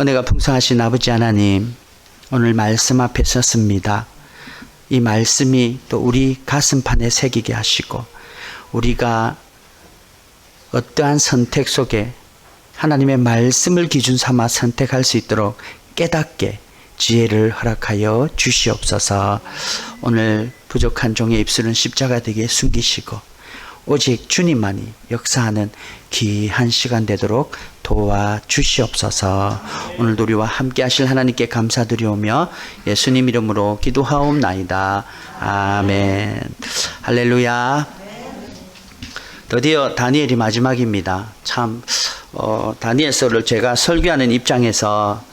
은혜가 풍성하신 아버지 하나님, 오늘 말씀 앞에 섰습니다. 이 말씀이 또 우리 가슴판에 새기게 하시고, 우리가 어떠한 선택 속에 하나님의 말씀을 기준 삼아 선택할 수 있도록 깨닫게 지혜를 허락하여 주시옵소서. 오늘 부족한 종의 입술은 십자가 되게 숨기시고 오직 주님만이 역사하는 귀한 시간 되도록 도와주시옵소서. 오늘도 우리와 함께 하실 하나님께 감사드리오며 예수님 이름으로 기도하옵나이다. 아멘. 할렐루야. 드디어 다니엘이 마지막입니다. 참 다니엘서를 제가 설교하는 입장에서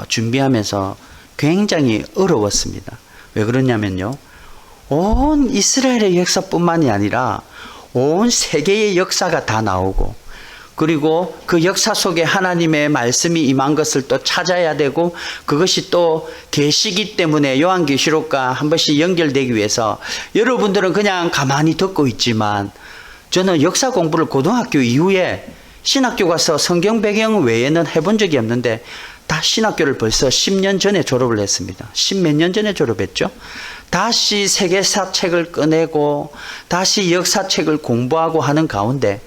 준비하면서 굉장히 어려웠습니다. 왜 그러냐면요, 온 이스라엘의 역사뿐만이 아니라 온 세계의 역사가 다 나오고, 그리고 그 역사 속에 하나님의 말씀이 임한 것을 또 찾아야 되고, 그것이 또 계시기 때문에 요한계시록과 한 번씩 연결되기 위해서 여러분들은 그냥 가만히 듣고 있지만, 저는 역사 공부를 고등학교 이후에 신학교 가서 성경 배경 외에는 해본 적이 없는데, 다 신학교를 벌써 10년 전에 졸업을 했습니다. 10몇 년 전에 졸업했죠. 다시 세계사 책을 꺼내고 다시 역사책을 공부하고 하는 가운데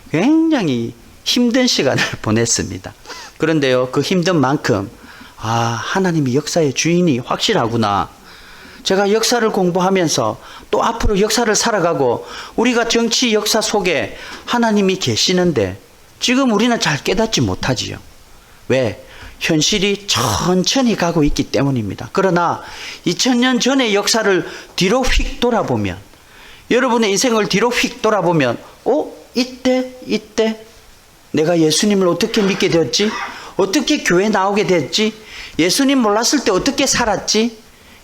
굉장히 힘든 시간을 보냈습니다. 그런데요, 그 힘든 만큼 하나님이 역사의 주인이 확실하구나. 제가 역사를 공부하면서 또 앞으로 역사를 살아가고 우리가 정치 역사 속에 하나님이 계시는데 지금 우리는 잘 깨닫지 못하지요. 왜? 현실이 천천히 가고 있기 때문입니다. 그러나 2000년 전의 역사를 뒤로 휙 돌아보면, 여러분의 인생을 뒤로 휙 돌아보면 이때 내가 예수님을 어떻게 믿게 되었지? 어떻게 교회 나오게 됐지? 예수님 몰랐을 때 어떻게 살았지?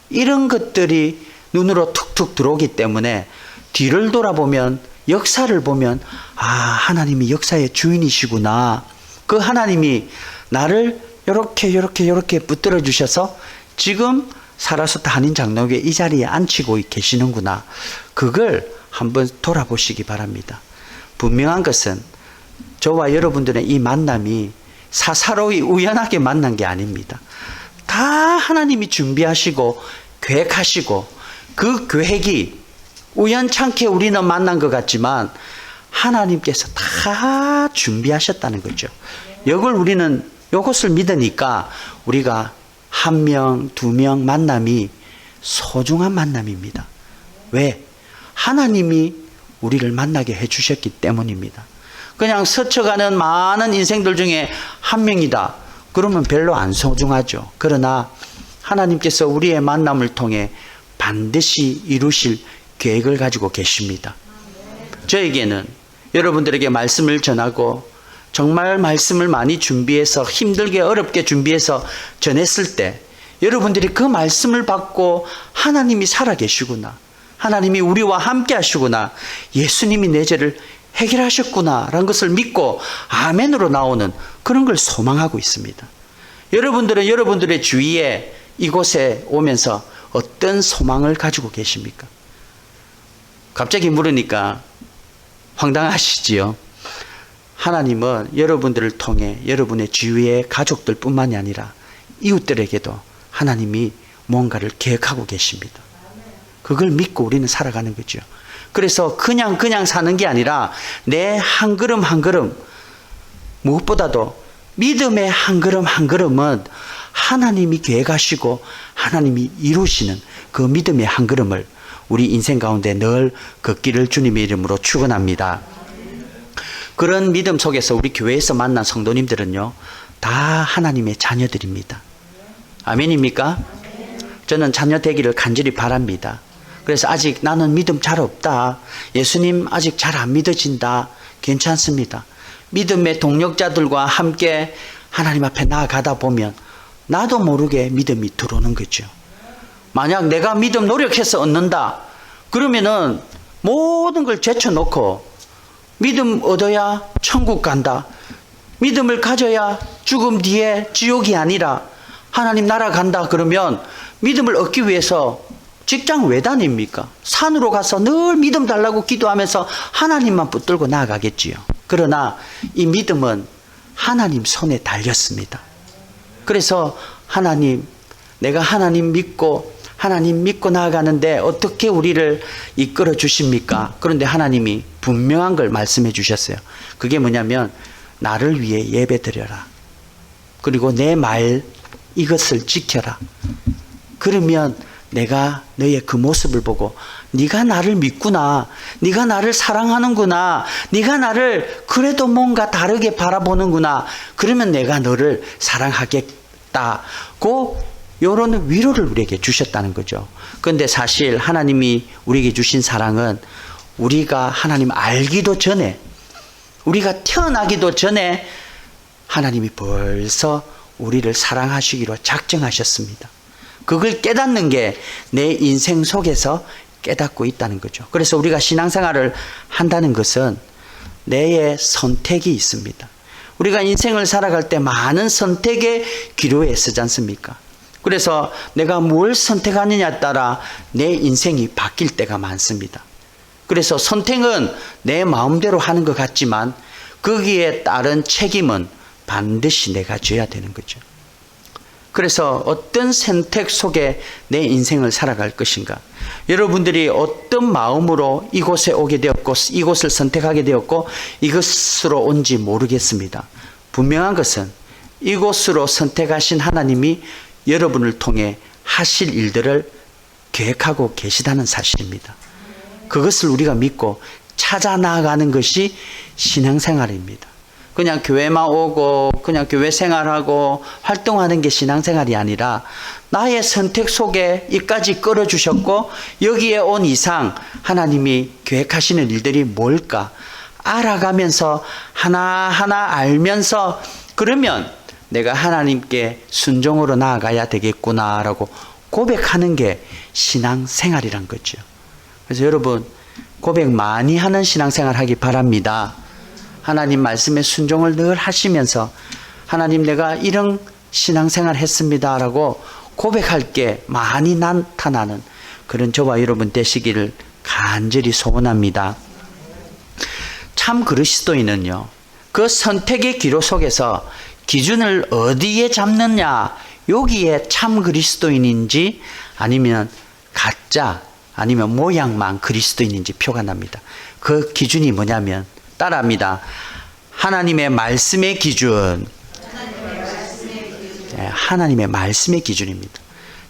이런 것들이 눈으로 툭툭 들어오기 때문에 뒤를 돌아보면, 역사를 보면 하나님이 역사의 주인이시구나. 그 하나님이 나를 이렇게 붙들어 주셔서 지금 살아서 다닌 장로교회 이 자리에 앉히고 계시는구나. 그걸 한번 돌아보시기 바랍니다. 분명한 것은 저와 여러분들의 이 만남이 사사로이 우연하게 만난 게 아닙니다. 다 하나님이 준비하시고 계획하시고, 그 계획이 우연찮게 우리는 만난 것 같지만 하나님께서 다 준비하셨다는 거죠. 이것을 믿으니까 우리가 1명, 2명 만남이 소중한 만남입니다. 왜? 하나님이 우리를 만나게 해주셨기 때문입니다. 그냥 스쳐가는 많은 인생들 중에 한 명이다 그러면 별로 안 소중하죠. 그러나 하나님께서 우리의 만남을 통해 반드시 이루실 계획을 가지고 계십니다. 저에게는 여러분들에게 말씀을 전하고 정말 말씀을 많이 준비해서 힘들게 어렵게 준비해서 전했을 때 여러분들이 그 말씀을 받고 하나님이 살아계시구나, 하나님이 우리와 함께 하시구나, 예수님이 내 죄를 해결하셨구나 라는 것을 믿고 아멘으로 나오는 그런 걸 소망하고 있습니다. 여러분들은 여러분들의 주위에 이곳에 오면서 어떤 소망을 가지고 계십니까? 갑자기 물으니까 황당하시지요. 하나님은 여러분들을 통해 여러분의 주위의 가족들 뿐만이 아니라 이웃들에게도 하나님이 뭔가를 계획하고 계십니다. 그걸 믿고 우리는 살아가는 거죠. 그래서 그냥 사는 게 아니라 내 한 걸음 한 걸음, 무엇보다도 믿음의 한 걸음 한 걸음은 하나님이 계획하시고 하나님이 이루시는 그 믿음의 한 걸음을 우리 인생 가운데 늘 걷기를 주님의 이름으로 축원합니다. 그런 믿음 속에서 우리 교회에서 만난 성도님들은요, 다 하나님의 자녀들입니다. 아멘입니까? 저는 자녀 되기를 간절히 바랍니다. 그래서 아직 나는 믿음 잘 없다, 예수님 아직 잘 안 믿어진다, 괜찮습니다. 믿음의 동력자들과 함께 하나님 앞에 나아가다 보면 나도 모르게 믿음이 들어오는 거죠. 만약 내가 믿음 노력해서 얻는다 그러면은 모든 걸 제쳐놓고 믿음 얻어야 천국 간다, 믿음을 가져야 죽음 뒤에 지옥이 아니라 하나님 나라 간다 그러면 믿음을 얻기 위해서 직장 왜 다닙니까? 산으로 가서 늘 믿음 달라고 기도하면서 하나님만 붙들고 나아가겠지요. 그러나 이 믿음은 하나님 손에 달렸습니다. 그래서 하나님, 내가 하나님 믿고 나아가는데 어떻게 우리를 이끌어 주십니까? 그런데 하나님이 분명한 걸 말씀해 주셨어요. 그게 뭐냐면 나를 위해 예배 드려라. 그리고 내 말 이것을 지켜라. 그러면 내가 너의 그 모습을 보고 네가 나를 믿구나. 네가 나를 사랑하는구나. 네가 나를 그래도 뭔가 다르게 바라보는구나. 그러면 내가 너를 사랑하겠다고 이런 위로를 우리에게 주셨다는 거죠. 그런데 사실 하나님이 우리에게 주신 사랑은 우리가 하나님 알기도 전에, 우리가 태어나기도 전에 하나님이 벌써 우리를 사랑하시기로 작정하셨습니다. 그걸 깨닫는 게 내 인생 속에서 깨닫고 있다는 거죠. 그래서 우리가 신앙생활을 한다는 것은 내의 선택이 있습니다. 우리가 인생을 살아갈 때 많은 선택의 기로에 서지 않습니까? 그래서 내가 뭘 선택하느냐에 따라 내 인생이 바뀔 때가 많습니다. 그래서 선택은 내 마음대로 하는 것 같지만 거기에 따른 책임은 반드시 내가 져야 되는 거죠. 그래서 어떤 선택 속에 내 인생을 살아갈 것인가? 여러분들이 어떤 마음으로 이곳에 오게 되었고 이곳을 선택하게 되었고 이것으로 온지 모르겠습니다. 분명한 것은 이곳으로 선택하신 하나님이 여러분을 통해 하실 일들을 계획하고 계시다는 사실입니다. 그것을 우리가 믿고 찾아 나아가는 것이 신앙생활입니다. 그냥 교회만 오고 그냥 교회 생활하고 활동하는 게 신앙생활이 아니라 나의 선택 속에 이까지 끌어주셨고 여기에 온 이상 하나님이 계획하시는 일들이 뭘까 알아가면서 하나하나 알면서 그러면 내가 하나님께 순종으로 나아가야 되겠구나라고 고백하는 게 신앙생활이란 거죠. 그래서 여러분 고백 많이 하는 신앙생활 하기 바랍니다. 하나님 말씀에 순종을 늘 하시면서 하나님 내가 이런 신앙생활 했습니다라고 고백할 게 많이 나타나는 그런 저와 여러분 되시기를 간절히 소원합니다. 참 그리스도인은요, 그 선택의 기로 속에서 기준을 어디에 잡느냐, 여기에 참 그리스도인인지 아니면 가짜 아니면 모양만 그리스도인인지 표가 납니다. 그 기준이 뭐냐면 따라합니다. 하나님의 말씀의 기준. 하나님의 말씀의 기준입니다.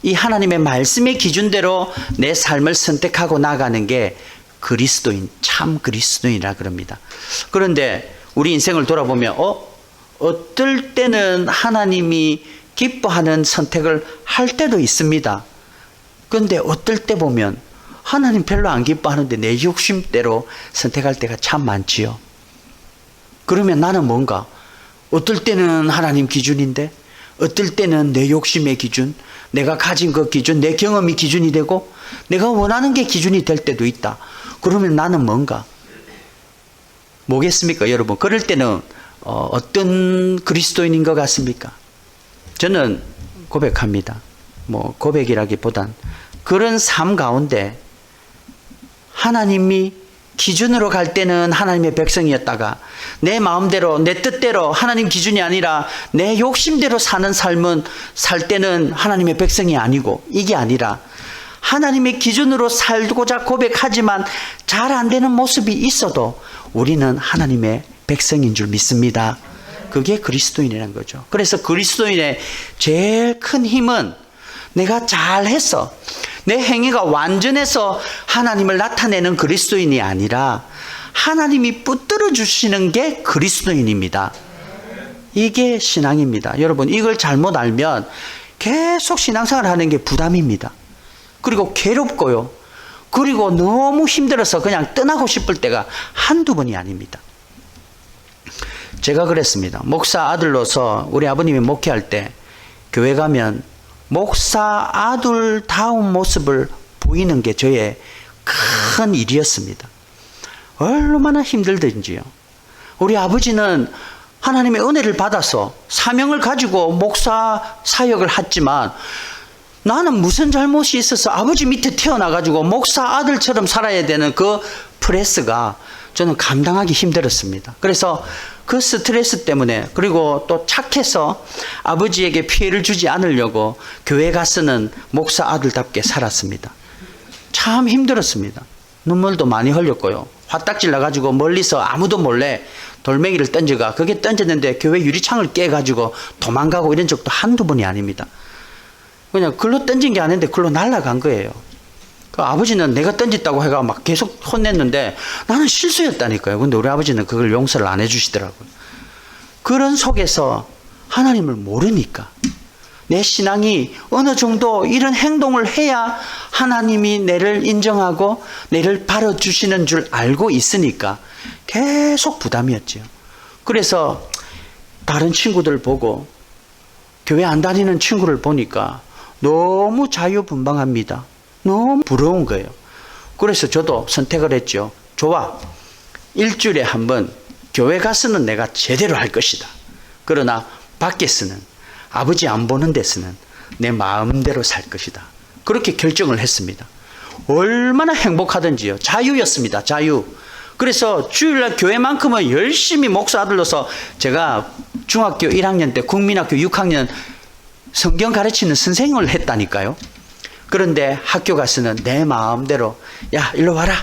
이 하나님의 말씀의 기준대로 내 삶을 선택하고 나가는 게 그리스도인, 참 그리스도인이라 그럽니다. 그런데 우리 인생을 돌아보면 어떨 때는 하나님이 기뻐하는 선택을 할 때도 있습니다. 그런데 어떨 때 보면 하나님 별로 안 기뻐하는데 내 욕심대로 선택할 때가 참 많지요. 그러면 나는 뭔가 어떨 때는 하나님 기준인데 어떨 때는 내 욕심의 기준, 내가 가진 그 기준, 내 경험이 기준이 되고 내가 원하는 게 기준이 될 때도 있다. 그러면 나는 뭔가 뭐겠습니까 여러분? 그럴 때는 어떤 그리스도인인 것 같습니까? 저는 고백합니다. 고백이라기보단 그런 삶 가운데 하나님이 기준으로 갈 때는 하나님의 백성이었다가 내 마음대로 내 뜻대로 하나님 기준이 아니라 내 욕심대로 사는 삶은 살 때는 하나님의 백성이 아니고 이게 아니라 하나님의 기준으로 살고자 고백하지만 잘 안 되는 모습이 있어도 우리는 하나님의 백성인 줄 믿습니다. 그게 그리스도인이라는 거죠. 그래서 그리스도인의 제일 큰 힘은 내가 잘했어, 내 행위가 완전해서 하나님을 나타내는 그리스도인이 아니라 하나님이 붙들어 주시는 게 그리스도인입니다. 이게 신앙입니다. 여러분 이걸 잘못 알면 계속 신앙생활 하는 게 부담입니다. 그리고 괴롭고요. 그리고 너무 힘들어서 그냥 떠나고 싶을 때가 한두 번이 아닙니다. 제가 그랬습니다. 목사 아들로서 우리 아버님이 목회할 때 교회 가면 목사 아들다운 모습을 보이는 게 저의 큰 일이었습니다. 얼마나 힘들든지요. 우리 아버지는 하나님의 은혜를 받아서 사명을 가지고 목사 사역을 했지만 나는 무슨 잘못이 있어서 아버지 밑에 태어나가지고 목사 아들처럼 살아야 되는 그 프레스가 저는 감당하기 힘들었습니다. 그래서 그 스트레스 때문에, 그리고 또 착해서 아버지에게 피해를 주지 않으려고 교회 가서는 목사 아들답게 살았습니다. 참 힘들었습니다. 눈물도 많이 흘렸고요. 화딱질 나가지고 멀리서 아무도 몰래 돌멩이를 던져가, 그게 던졌는데 교회 유리창을 깨가지고 도망가고 이런 적도 한두 번이 아닙니다. 그냥 글로 던진 게 아닌데 글로 날아간 거예요. 그 아버지는 내가 던졌다고 해가 막 계속 혼냈는데 나는 실수였다니까요. 근데 우리 아버지는 그걸 용서를 안 해주시더라고요. 그런 속에서 하나님을 모르니까, 내 신앙이 어느 정도 이런 행동을 해야 하나님이 내를 인정하고 내를 바라주시는 줄 알고 있으니까 계속 부담이었죠. 그래서 다른 친구들 보고, 교회 안 다니는 친구를 보니까 너무 자유분방합니다. 너무 부러운 거예요. 그래서 저도 선택을 했죠. 좋아, 일주일에 한 번 교회 가서는 내가 제대로 할 것이다. 그러나 밖에서는, 아버지 안 보는 데서는 내 마음대로 살 것이다. 그렇게 결정을 했습니다. 얼마나 행복하던지요. 자유였습니다. 자유. 그래서 주일날 교회만큼은 열심히 목사 아들로서, 제가 중학교 1학년 때 국민학교 6학년 성경 가르치는 선생을 했다니까요. 그런데 학교 가서는 내 마음대로, 야 일로 와라.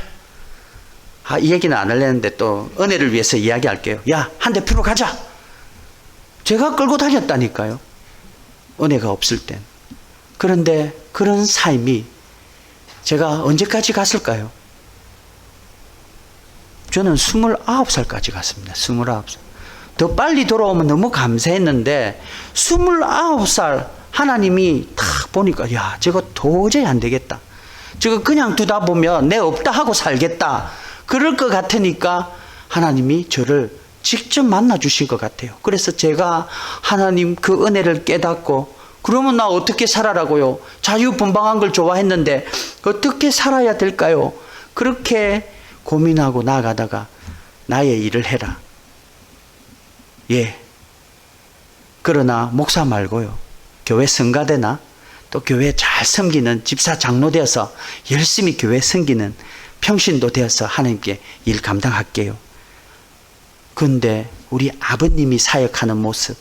이 얘기는 안 하려는데 또 은혜를 위해서 이야기할게요. 야 한 대 피러 가자. 제가 끌고 다녔다니까요. 은혜가 없을 땐. 그런데 그런 삶이 제가 언제까지 갔을까요? 저는 29살까지 갔습니다. 29살. 더 빨리 돌아오면 너무 감사했는데 29살 하나님이 딱 보니까, 야 저거 도저히 안 되겠다. 저거 그냥 두다 보면 내 없다 하고 살겠다. 그럴 것 같으니까 하나님이 저를 직접 만나 주신 것 같아요. 그래서 제가 하나님 그 은혜를 깨닫고, 그러면 나 어떻게 살아라고요? 자유분방한 걸 좋아했는데 어떻게 살아야 될까요? 그렇게 고민하고 나아가다가 나의 일을 해라. 예. 그러나 목사 말고요, 교회 성가대나 또 교회 잘 섬기는 집사 장로 되어서 열심히 교회 섬기는 평신도 되어서 하나님께 일 감당할게요. 근데 우리 아버님이 사역하는 모습,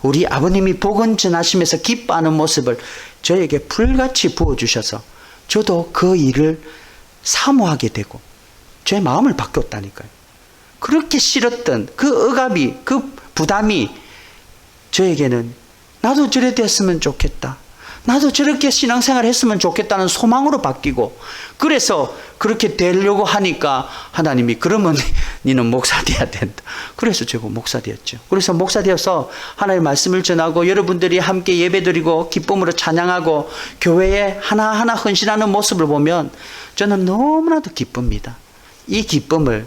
우리 아버님이 복음 전하시면서 기뻐하는 모습을 저에게 불같이 부어주셔서 저도 그 일을 사모하게 되고 제 마음을 바뀌었다니까요. 그렇게 싫었던 그 억압이, 그 부담이 저에게는 나도 저래 됐으면 좋겠다, 나도 저렇게 신앙생활 했으면 좋겠다는 소망으로 바뀌고, 그래서 그렇게 되려고 하니까 하나님이, 그러면 너는 목사 돼야 된다. 그래서 제가 목사 되었죠. 그래서 목사 되어서 하나님의 말씀을 전하고 여러분들이 함께 예배드리고 기쁨으로 찬양하고 교회에 하나하나 헌신하는 모습을 보면 저는 너무나도 기쁩니다. 이 기쁨을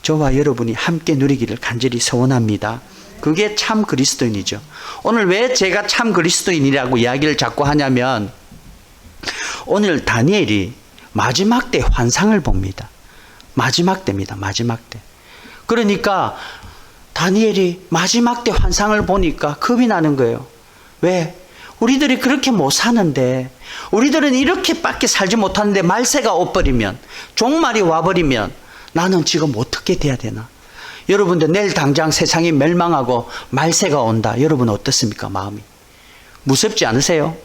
저와 여러분이 함께 누리기를 간절히 소원합니다. 그게 참 그리스도인이죠. 오늘 왜 제가 참 그리스도인이라고 이야기를 자꾸 하냐면, 오늘 다니엘이 마지막 때 환상을 봅니다. 마지막 때입니다. 마지막 때. 그러니까 다니엘이 마지막 때 환상을 보니까 겁이 나는 거예요. 왜? 우리들이 그렇게 못 사는데, 우리들은 이렇게밖에 살지 못하는데 말세가 오버리면, 종말이 와버리면 나는 지금 어떻게 돼야 되나? 여러분들 내일 당장 세상이 멸망하고 말세가 온다. 여러분 어떻습니까? 마음이 무섭지 않으세요?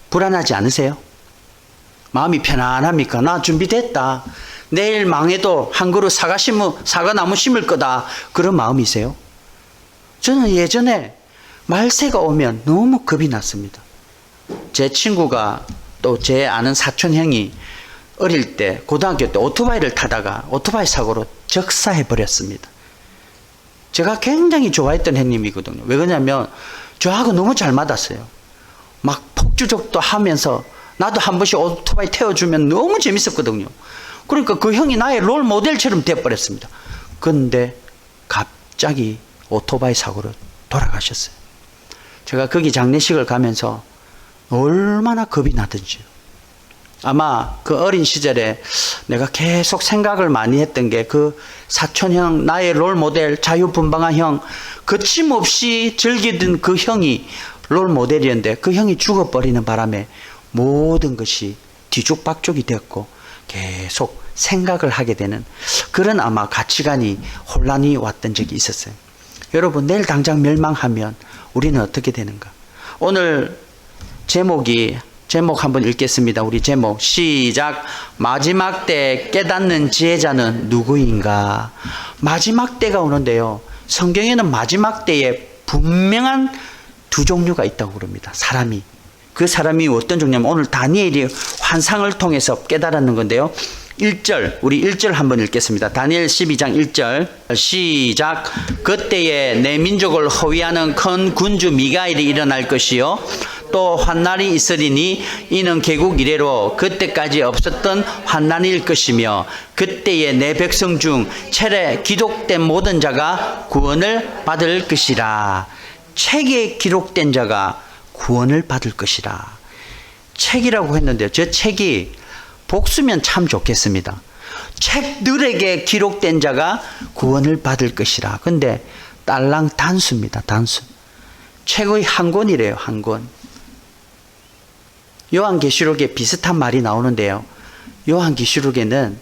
불안하지 않으세요? 마음이 편안합니까? 나 준비됐다. 내일 망해도 한 그루 사과나무 심을 거다. 그런 마음이세요? 저는 예전에 말세가 오면 너무 겁이 났습니다. 제 친구가, 또 제 아는 사촌 형이 어릴 때, 고등학교 때 오토바이를 타다가 오토바이 사고로 적사해 버렸습니다. 제가 굉장히 좋아했던 형님이거든요. 왜 그러냐면 저하고 너무 잘 맞았어요. 막 폭주족도 하면서 나도 한 번씩 오토바이 태워주면 너무 재밌었거든요. 그러니까 그 형이 나의 롤 모델처럼 되어버렸습니다. 그런데 갑자기 오토바이 사고로 돌아가셨어요. 제가 거기 장례식을 가면서 얼마나 겁이 나던지요. 아마 그 어린 시절에 내가 계속 생각을 많이 했던 게, 그 사촌형, 나의 롤 모델, 자유분방한 형, 거침없이 즐기던 그 형이 롤 모델이었는데 그 형이 죽어버리는 바람에 모든 것이 뒤죽박죽이 되었고 계속 생각을 하게 되는 그런 아마 가치관이 혼란이 왔던 적이 있었어요. 여러분 내일 당장 멸망하면 우리는 어떻게 되는가? 오늘 제목 한번 읽겠습니다. 우리 제목 시작. 마지막 때 깨닫는 지혜자는 누구인가? 마지막 때가 오는데요. 성경에는 마지막 때에 분명한 두 종류가 있다고 그럽니다. 사람이. 그 사람이 어떤 종류냐면 오늘 다니엘이 환상을 통해서 깨달았는 건데요. 1절, 우리 1절 한번 읽겠습니다. 다니엘 12장 1절 시작. 그때에 내 민족을 허위하는 큰 군주 미가엘이 일어날 것이요 또 환난이 있으리니 이는 개국 이래로 그때까지 없었던 환난일 것이며 그때에 내 백성 중 책에 기록된 모든 자가 구원을 받을 것이라. 책에 기록된 자가 구원을 받을 것이라. 책이라고 했는데요. 저 책이 복수면 참 좋겠습니다. 책들에게 기록된 자가 구원을 받을 것이라. 근데 딸랑 단수입니다. 단수. 책의 한 권이래요. 한 권. 요한계시록에 비슷한 말이 나오는데요. 요한계시록에는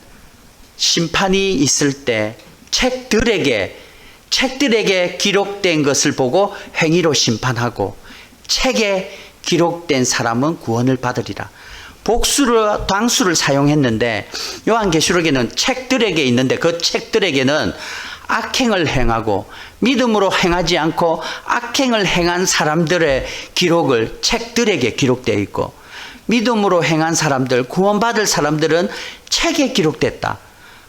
심판이 있을 때 책들에게 기록된 것을 보고 행위로 심판하고 책에 기록된 사람은 구원을 받으리라. 복수를 단수를 사용했는데 요한계시록에는 책들에게 있는데 그 책들에게는 악행을 행하고 믿음으로 행하지 않고 악행을 행한 사람들의 기록을 책들에게 기록되어 있고 믿음으로 행한 사람들, 구원받을 사람들은 책에 기록됐다.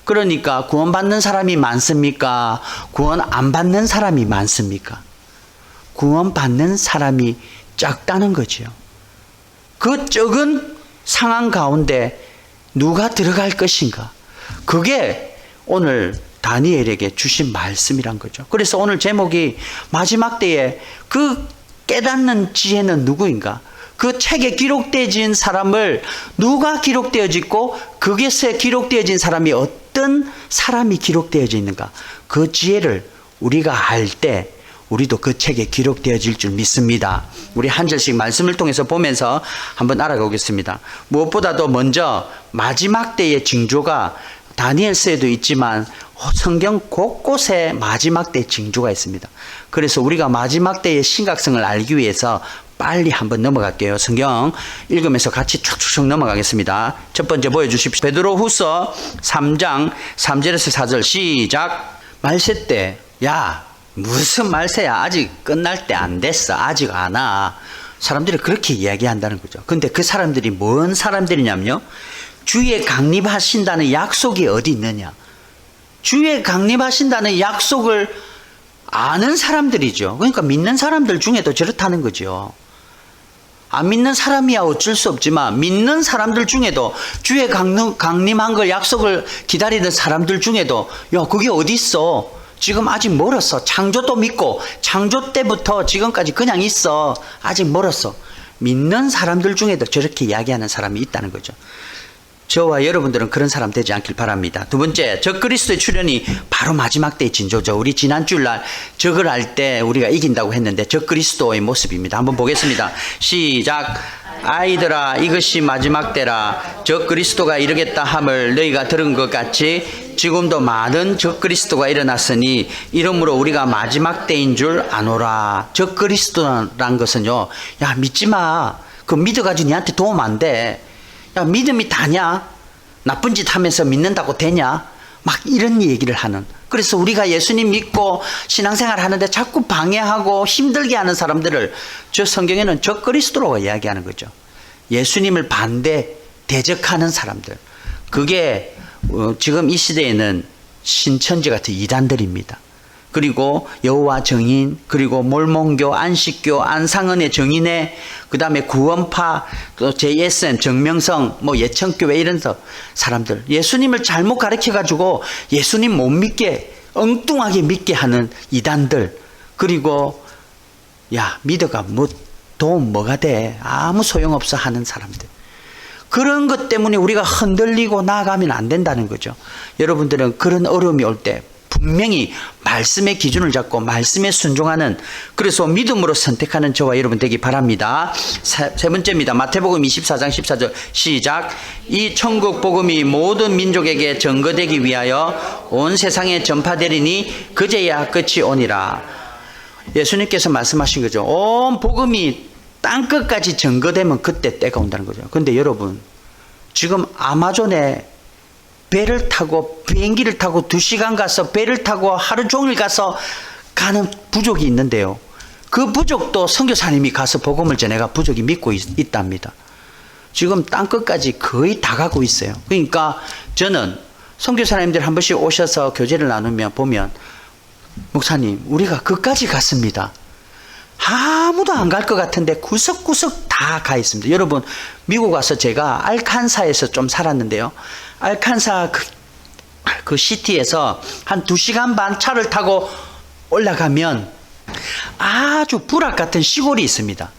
그러니까 구원받는 사람이 많습니까? 구원 안 받는 사람이 많습니까? 구원받는 사람이 작다는 거죠. 그 적은 상황 가운데 누가 들어갈 것인가? 그게 오늘 다니엘에게 주신 말씀이란 거죠. 그래서 오늘 제목이 마지막 때에 그 깨닫는 지혜는 누구인가? 그 책에 기록되어진 사람을 누가 기록되어지고 그것에 기록되어진 사람이 어떤 사람이 기록되어져 있는가? 그 지혜를 우리가 알 때 우리도 그 책에 기록되어질 줄 믿습니다. 우리 한 절씩 말씀을 통해서 보면서 한번 알아보겠습니다. 무엇보다도 먼저 마지막 때의 징조가 다니엘서에도 있지만 성경 곳곳에 마지막 때의 징조가 있습니다. 그래서 우리가 마지막 때의 심각성을 알기 위해서 빨리 한번 넘어갈게요. 성경 읽으면서 같이 쭉쭉 넘어가겠습니다. 첫 번째 보여주십시오. 베드로후서 3장 3절에서 4절 시작. 말세 때 야 무슨 말세야? 아직 끝날 때 안 됐어. 아직 안 와. 사람들이 그렇게 이야기한다는 거죠. 근데 그 사람들이 뭔 사람들이냐면요. 주에 강림하신다는 약속이 어디 있느냐. 주에 강림하신다는 약속을 아는 사람들이죠. 그러니까 믿는 사람들 중에도 저렇다는 거죠. 안 믿는 사람이야 어쩔 수 없지만 믿는 사람들 중에도 주의 강림한 걸 약속을 기다리는 사람들 중에도 야 그게 어디 있어? 지금 아직 멀었어. 창조도 믿고 창조 때부터 지금까지 그냥 있어. 아직 멀었어. 믿는 사람들 중에도 저렇게 이야기하는 사람이 있다는 거죠. 저와 여러분들은 그런 사람 되지 않길 바랍니다. 두 번째, 적그리스도의 출현이 바로 마지막 때의 징조죠. 우리 지난 주일날 적을 할 때 우리가 이긴다고 했는데 적그리스도의 모습입니다. 한번 보겠습니다. 시작. 아이들아 이것이 마지막 때라. 적그리스도가 이르겠다 함을 너희가 들은 것 같이 지금도 많은 적그리스도가 일어났으니 이러므로 우리가 마지막 때인 줄 아노라. 적그리스도란 것은요, 야 믿지 마. 그거 믿어가지고 니한테 도움 안 돼. 야 믿음이 다냐? 나쁜 짓 하면서 믿는다고 되냐? 막 이런 얘기를 하는. 그래서 우리가 예수님 믿고 신앙생활 하는데 자꾸 방해하고 힘들게 하는 사람들을 저 성경에는 적그리스도로 이야기하는 거죠. 예수님을 대적하는 사람들. 그게 지금 이 시대에는 신천지 같은 이단들입니다. 그리고 여호와 정인, 그리고 몰몬교, 안식교, 안상은의 정인회, 그 다음에 구원파, 또 JSN, 정명성, 예천교회 이런 사람들. 예수님을 잘못 가르쳐가지고 예수님 못 믿게, 엉뚱하게 믿게 하는 이단들. 그리고, 야, 믿어가 도움 뭐가 돼? 아무 소용없어 하는 사람들. 그런 것 때문에 우리가 흔들리고 나아가면 안 된다는 거죠. 여러분들은 그런 어려움이 올 때, 분명히 말씀의 기준을 잡고 말씀에 순종하는, 그래서 믿음으로 선택하는 저와 여러분 되기 바랍니다. 세 번째입니다. 마태복음 24장 14절 시작. 이 천국 복음이 모든 민족에게 전거되기 위하여 온 세상에 전파되리니 그제야 끝이 오니라. 예수님께서 말씀하신 거죠. 온 복음이 땅끝까지 전거되면 그때 때가 온다는 거죠. 근데 여러분, 지금 아마존에 배를 타고 비행기를 타고 2시간 가서 배를 타고 하루 종일 가서 가는 부족이 있는데요. 그 부족도 선교사님이 가서 복음을 전해가 부족이 믿고 있답니다. 지금 땅끝까지 거의 다 가고 있어요. 그러니까 저는 선교사님들 한 번씩 오셔서 교제를 나누면 보면, 목사님, 우리가 그까지 갔습니다. 아무도 안 갈 것 같은데 구석구석 다 가 있습니다. 여러분, 미국 와서 제가 알칸사에서 좀 살았는데요. 알칸사 그 시티에서 한 2시간 반 차를 타고 올라가면 아주 부락 같은 시골이 있습니다.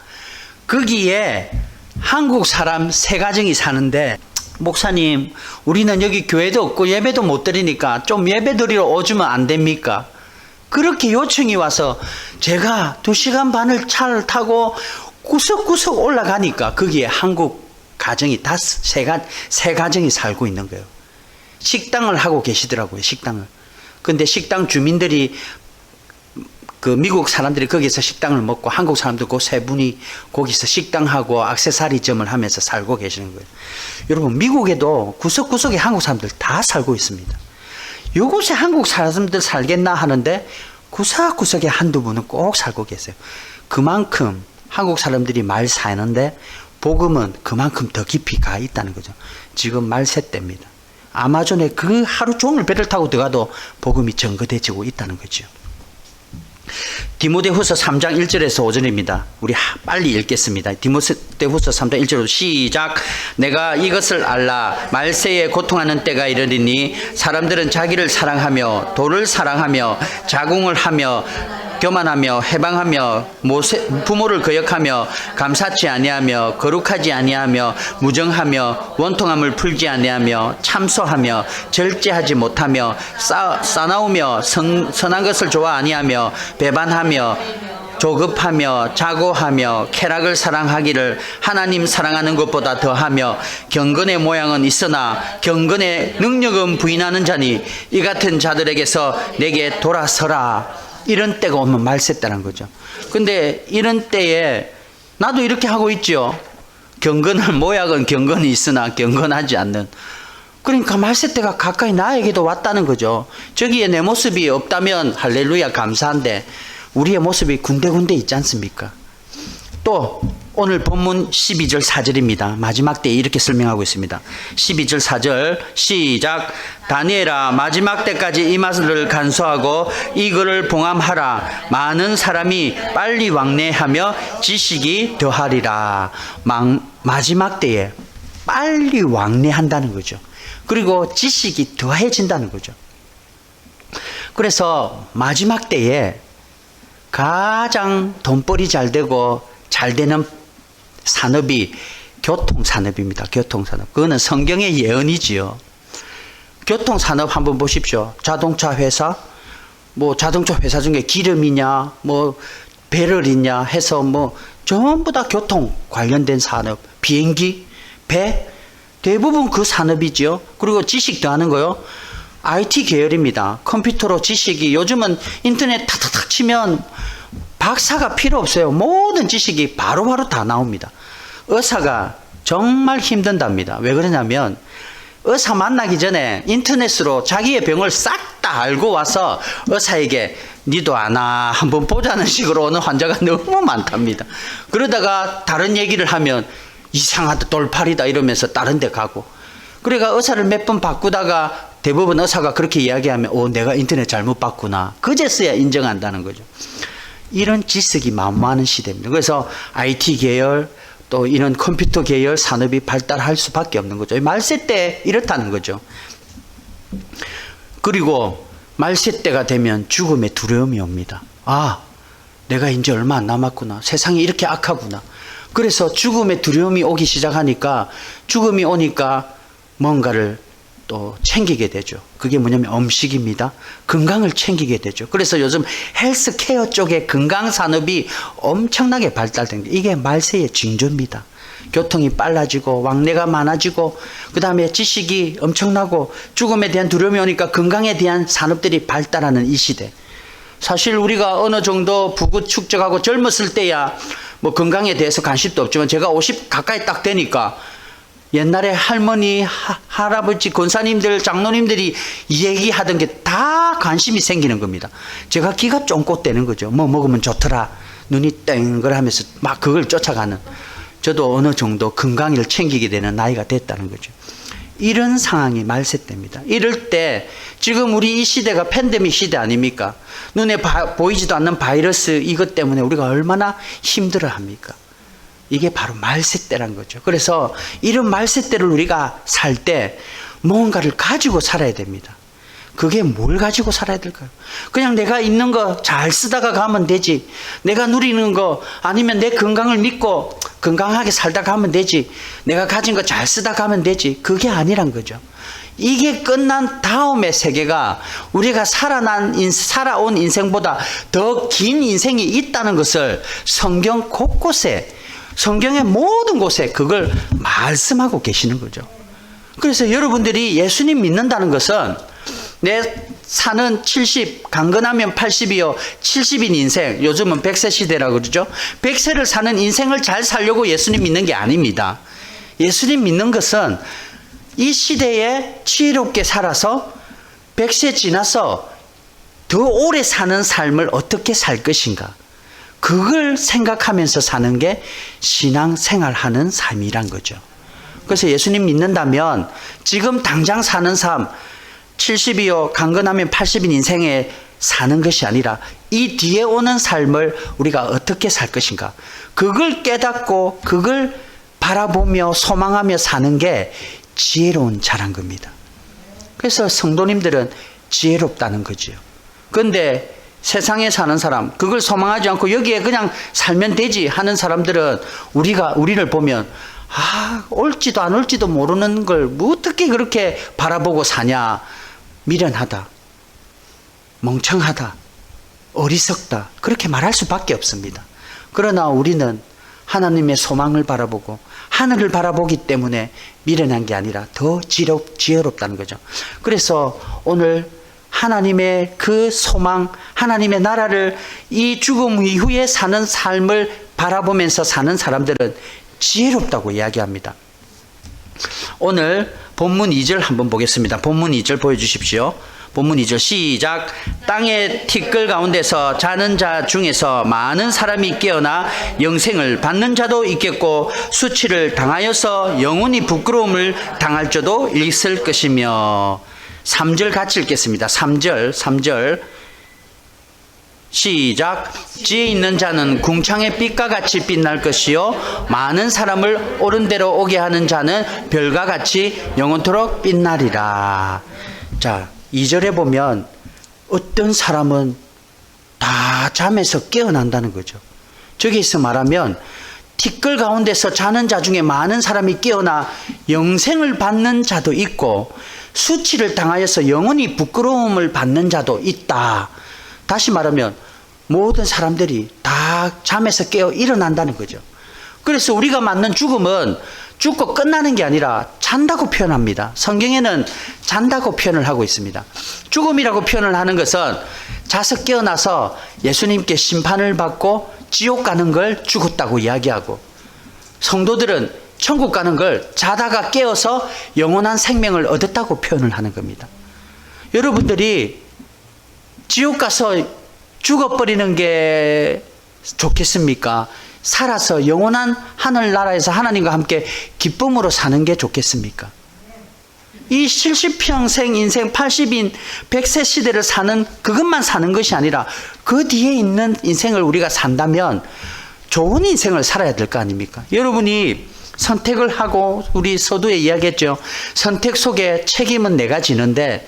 거기에 한국 사람 3가정이 사는데, 목사님, 우리는 여기 교회도 없고 예배도 못 드리니까 좀 예배 드리러 오주면 안 됩니까? 그렇게 요청이 와서 제가 2시간 반을 차를 타고 구석구석 올라가니까 거기에 한국 가정이 3가정이 살고 있는 거예요. 식당을 하고 계시더라고요, 식당을. 근데 식당 주민들이, 그 미국 사람들이 거기서 식당을 먹고 한국 사람들 그 3분이 거기서 식당하고 액세서리점을 하면서 살고 계시는 거예요. 여러분, 미국에도 구석구석에 한국 사람들 다 살고 있습니다. 요곳에 한국 사람들 살겠나 하는데 구석구석에 한두 분은 꼭 살고 계세요. 그만큼 한국 사람들이 많이 사는데 복음은 그만큼 더 깊이 가 있다는 거죠. 지금 말세 때입니다. 아마존에 그 하루 종일 배를 타고 들어가도 복음이 전거되지고 있다는 거죠. 디모데후서 3장 1절에서 5절입니다. 우리 빨리 읽겠습니다. 디모데후서 3장 1절로 시작. 내가 이것을 알라. 말세에 고통하는 때가 이르리니 사람들은 자기를 사랑하며 돈을 사랑하며 자궁을 하며 교만하며 해방하며 부모를 거역하며 감사치 아니하며 거룩하지 아니하며 무정하며 원통함을 풀지 아니하며 참소하며 절제하지 못하며 싸나우며 선한 것을 좋아 아니하며 배반하며 조급하며 자고하며 쾌락을 사랑하기를 하나님 사랑하는 것보다 더하며 경건의 모양은 있으나 경건의 능력은 부인하는 자니 이 같은 자들에게서 내게 돌아서라. 이런 때가 오면 말세 때라는 거죠. 근데 이런 때에 나도 이렇게 하고 있죠. 경건한 모양은 경건이 있으나 경건하지 않는. 그러니까 말세 때가 가까이 나에게도 왔다는 거죠. 저기에 내 모습이 없다면 할렐루야 감사한데 우리의 모습이 군데군데 있지 않습니까? 또 오늘 본문 12절 4절입니다. 마지막 때에 이렇게 설명하고 있습니다. 12절 4절 시작. 다니엘아, 마지막 때까지 이 말을 간수하고 이거를 봉함하라. 많은 사람이 빨리 왕래하며 지식이 더하리라. 마지막 때에 빨리 왕래한다는 거죠. 그리고 지식이 더해진다는 거죠. 그래서 마지막 때에 가장 돈벌이 잘 되고 잘 되는 산업이 교통산업입니다. 교통산업. 그거는 성경의 예언이지요. 교통산업 한번 보십시오. 자동차 회사, 자동차 회사 중에 기름이냐, 배럴이냐 해서 전부 다 교통 관련된 산업. 비행기, 배, 대부분 그 산업이지요. 그리고 지식 더하는 거요. IT 계열입니다. 컴퓨터로 지식이 요즘은 인터넷 탁탁탁 치면 박사가 필요 없어요. 모든 지식이 바로바로 다 나옵니다. 의사가 정말 힘든답니다. 왜 그러냐면 의사 만나기 전에 인터넷으로 자기의 병을 싹 다 알고 와서 의사에게 니도 아나 한번 보자는 식으로 오는 환자가 너무 많답니다. 그러다가 다른 얘기를 하면 이상하다 돌팔이다 이러면서 다른 데 가고, 그러니까 의사를 몇 번 바꾸다가 대부분 의사가 그렇게 이야기하면 내가 인터넷 잘못 봤구나 그제서야 인정한다는 거죠. 이런 지식이 만무하는 시대입니다. 그래서 IT 계열 또 이런 컴퓨터 계열 산업이 발달할 수밖에 없는 거죠. 말세 때 이렇다는 거죠. 그리고 말세 때가 되면 죽음의 두려움이 옵니다. 내가 이제 얼마 안 남았구나. 세상이 이렇게 악하구나. 그래서 죽음의 두려움이 오기 시작하니까 죽음이 오니까 뭔가를 또 챙기게 되죠. 그게 뭐냐면 음식입니다. 건강을 챙기게 되죠. 그래서 요즘 헬스케어 쪽에 건강 산업이 엄청나게 발달된 게 이게 말세의 징조입니다. 교통이 빨라지고 왕래가 많아지고 그 다음에 지식이 엄청나고 죽음에 대한 두려움이 오니까 건강에 대한 산업들이 발달하는 이 시대. 사실 우리가 어느 정도 부구 축적하고 젊었을 때야 뭐 건강에 대해서 관심도 없지만 제가 50 가까이 딱 되니까 옛날에 할머니, 할아버지, 권사님들, 장로님들이 얘기하던 게 다 관심이 생기는 겁니다. 제가 기가 쫑긋 되는 거죠. 뭐 먹으면 좋더라. 눈이 땡글하면서 막 그걸 쫓아가는. 저도 어느 정도 건강을 챙기게 되는 나이가 됐다는 거죠. 이런 상황이 말세 때입니다. 이럴 때 지금 우리 이 시대가 팬데믹 시대 아닙니까? 눈에 보이지도 않는 바이러스 이것 때문에 우리가 얼마나 힘들어합니까? 이게 바로 말세 때란 거죠. 그래서 이런 말세 때를 우리가 살 때 뭔가를 가지고 살아야 됩니다. 그게 뭘 가지고 살아야 될까요? 그냥 내가 있는 거 잘 쓰다가 가면 되지. 내가 누리는 거 아니면 내 건강을 믿고 건강하게 살다 가면 되지. 내가 가진 거 잘 쓰다 가면 되지. 그게 아니란 거죠. 이게 끝난 다음의 세계가 우리가 살아온 인생보다 더 긴 인생이 있다는 것을 성경 곳곳에, 성경의 모든 곳에 그걸 말씀하고 계시는 거죠. 그래서 여러분들이 예수님 믿는다는 것은 내 사는 70, 강건하면 80이요 70인 인생, 요즘은 100세 시대라고 그러죠. 100세를 사는 인생을 잘 살려고 예수님 믿는 게 아닙니다. 예수님 믿는 것은 이 시대에 지혜롭게 살아서 100세 지나서 더 오래 사는 삶을 어떻게 살 것인가, 그걸 생각하면서 사는 게 신앙생활하는 삶이란 거죠. 그래서 예수님 믿는다면 지금 당장 사는 삶, 70이요 강건하면 80인 인생에 사는 것이 아니라 이 뒤에 오는 삶을 우리가 어떻게 살 것인가, 그걸 깨닫고 그걸 바라보며 소망하며 사는 게 지혜로운 자란 겁니다. 그래서 성도님들은 지혜롭다는 거죠. 그런데 세상에 사는 사람, 그걸 소망하지 않고 여기에 그냥 살면 되지 하는 사람들은 우리를 보면 옳지도 안 옳지도 모르는 걸 뭐 어떻게 그렇게 바라보고 사냐, 미련하다, 멍청하다, 어리석다, 그렇게 말할 수밖에 없습니다. 그러나 우리는 하나님의 소망을 바라보고 하늘을 바라보기 때문에 미련한 게 아니라 더 지혜롭다는 거죠. 그래서 오늘 하나님의 그 소망, 하나님의 나라를 이 죽음 이후에 사는 삶을 바라보면서 사는 사람들은 지혜롭다고 이야기합니다. 오늘 본문 2절 한번 보겠습니다. 본문 2절 보여주십시오. 본문 2절 시작. 땅의 티끌 가운데서 자는 자 중에서 많은 사람이 깨어나 영생을 받는 자도 있겠고 수치를 당하여서 영원히 부끄러움을 당할 자도 있을 것이며. 3절 같이 읽겠습니다. 3절 시작. 지혜 있는 자는 궁창의 빛과 같이 빛날 것이요 많은 사람을 옳은 대로 오게 하는 자는 별과 같이 영원토록 빛나리라. 자, 2절에 보면 어떤 사람은 다 잠에서 깨어난다는 거죠. 저기서 말하면 티끌 가운데서 자는 자 중에 많은 사람이 깨어나 영생을 받는 자도 있고 수치를 당하여서 영원히 부끄러움을 받는 자도 있다. 다시 말하면 모든 사람들이 다 잠에서 깨어 일어난다는 거죠. 그래서 우리가 맞는 죽음은 죽고 끝나는 게 아니라 잔다고 표현합니다. 성경에는 잔다고 표현을 하고 있습니다. 죽음이라고 표현을 하는 것은 자서 깨어나서 예수님께 심판을 받고 지옥 가는 걸 죽었다고 이야기하고, 성도들은 천국 가는 걸 자다가 깨어서 영원한 생명을 얻었다고 표현을 하는 겁니다. 여러분들이 지옥 가서 죽어버리는 게 좋겠습니까? 살아서 영원한 하늘나라에서 하나님과 함께 기쁨으로 사는 게 좋겠습니까? 이 70평생 인생 80인 100세 시대를 사는 그것만 사는 것이 아니라 그 뒤에 있는 인생을 우리가 산다면 좋은 인생을 살아야 될 거 아닙니까? 여러분이 선택을 하고, 우리 서두에 이야기했죠. 선택 속에 책임은 내가 지는데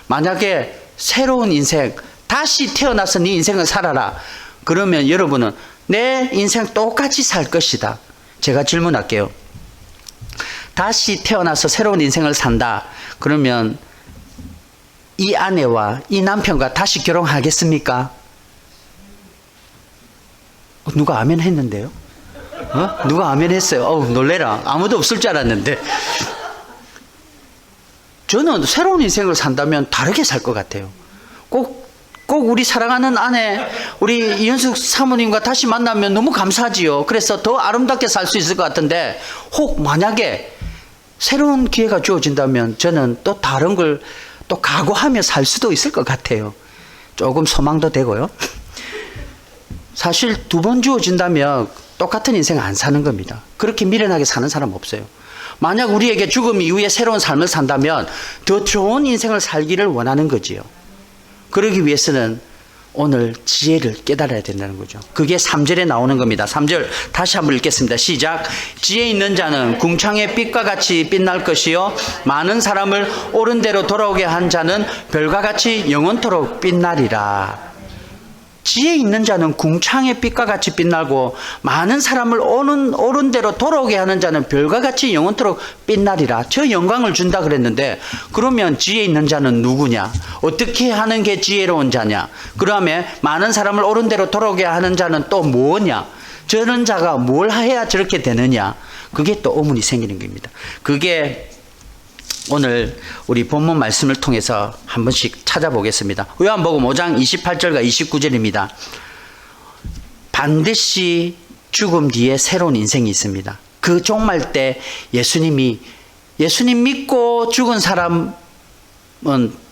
만약에 새로운 인생, 다시 태어나서 네 인생을 살아라. 그러면 여러분은 내 인생 똑같이 살 것이다. 제가 질문할게요. 다시 태어나서 새로운 인생을 산다. 그러면 이 아내와 이 남편과 다시 결혼하겠습니까? 누가 아멘 했는데요? 누가 아멘 했어요? 놀래라. 아무도 없을 줄 알았는데. 저는 새로운 인생을 산다면 다르게 살 것 같아요. 꼭 꼭 우리 사랑하는 아내, 우리 이현숙 사모님과 다시 만나면 너무 감사하지요. 그래서 더 아름답게 살 수 있을 것 같은데, 혹 만약에 새로운 기회가 주어진다면 저는 또 다른 걸 또 각오하며 살 수도 있을 것 같아요. 조금 소망도 되고요. 사실 두 번 주어진다면 똑같은 인생 안 사는 겁니다. 그렇게 미련하게 사는 사람 없어요. 만약 우리에게 죽음 이후에 새로운 삶을 산다면 더 좋은 인생을 살기를 원하는 거지요. 그러기 위해서는 오늘 지혜를 깨달아야 된다는 거죠. 그게 3절에 나오는 겁니다. 3절 다시 한번 읽겠습니다. 시작. 지혜 있는 자는 궁창의 빛과 같이 빛날 것이요 많은 사람을 옳은 대로 돌아오게 한 자는 별과 같이 영원토록 빛나리라. 지혜 있는 자는 궁창의 빛과 같이 빛나고 많은 사람을 옳은 대로 돌아오게 하는 자는 별과 같이 영원토록 빛나리라. 저 영광을 준다 그랬는데, 그러면 지혜 있는 자는 누구냐? 어떻게 하는 게 지혜로운 자냐? 그다음에 많은 사람을 옳은 대로 돌아오게 하는 자는 또 뭐냐? 저런 자가 뭘 해야 저렇게 되느냐? 그게 또 의문이 생기는 겁니다. 그게 오늘 우리 본문 말씀을 통해서 한 번씩 찾아보겠습니다. 요한복음 5장 28절과 29절입니다. 반드시 죽음 뒤에 새로운 인생이 있습니다. 그 종말 때 예수님 믿고 죽은 사람은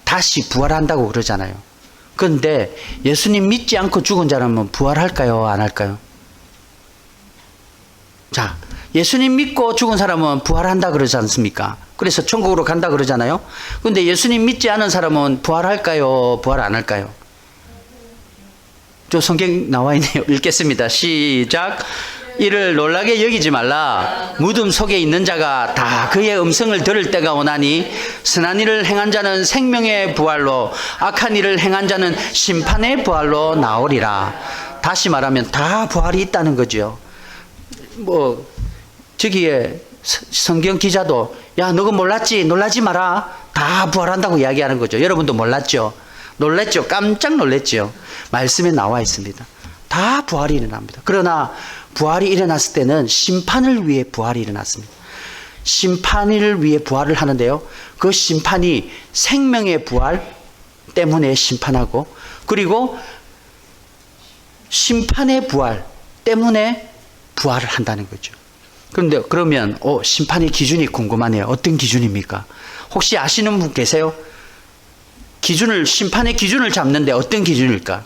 다시 부활한다고 그러잖아요. 그런데 예수님 믿지 않고 죽은 사람은 부활할까요? 안 할까요? 자, 예수님 믿고 죽은 사람은 부활한다 그러지 않습니까? 그래서 천국으로 간다 그러잖아요. 그런데 예수님 믿지 않은 사람은 부활할까요? 부활 안 할까요? 저 성경 나와 있네요. 읽겠습니다. 시작. 이를 놀라게 여기지 말라. 무덤 속에 있는 자가 다 그의 음성을 들을 때가 오나니 선한 일을 행한 자는 생명의 부활로, 악한 일을 행한 자는 심판의 부활로 나오리라. 다시 말하면 다 부활이 있다는 거죠. 저기에 성경 기자도 야, 너가 몰랐지? 놀라지 마라. 다 부활한다고 이야기하는 거죠. 여러분도 몰랐죠? 놀랬죠? 깜짝 놀랬죠? 말씀에 나와 있습니다. 다 부활이 일어납니다. 그러나 부활이 일어났을 때는 심판을 위해 부활이 일어났습니다. 심판을 위해 부활을 하는데요, 그 심판이 생명의 부활 때문에 심판하고, 그리고 심판의 부활 때문에 부활을 한다는 거죠. 그런데 그러면 심판의 기준이 궁금하네요. 어떤 기준입니까? 혹시 아시는 분 계세요? 심판의 기준을 잡는데 어떤 기준일까?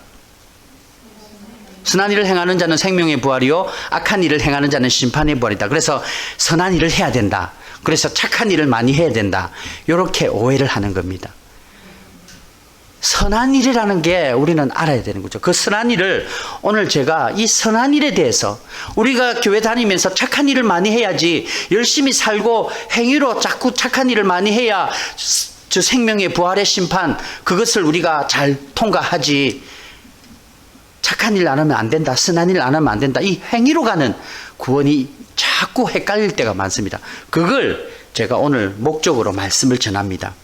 선한 일을 행하는 자는 생명의 부활이요 악한 일을 행하는 자는 심판의 부활이다. 그래서 선한 일을 해야 된다. 그래서 착한 일을 많이 해야 된다. 이렇게 오해를 하는 겁니다. 선한 일이라는 게 우리는 알아야 되는 거죠. 그 선한 일을 오늘 제가 이 선한 일에 대해서, 우리가 교회 다니면서 착한 일을 많이 해야지, 열심히 살고 행위로 자꾸 착한 일을 많이 해야 저 생명의 부활의 심판, 그것을 우리가 잘 통과하지, 착한 일 안 하면 안 된다, 선한 일 안 하면 안 된다, 이 행위로 가는 구원이 자꾸 헷갈릴 때가 많습니다. 그걸 제가 오늘 목적으로 말씀을 전합니다.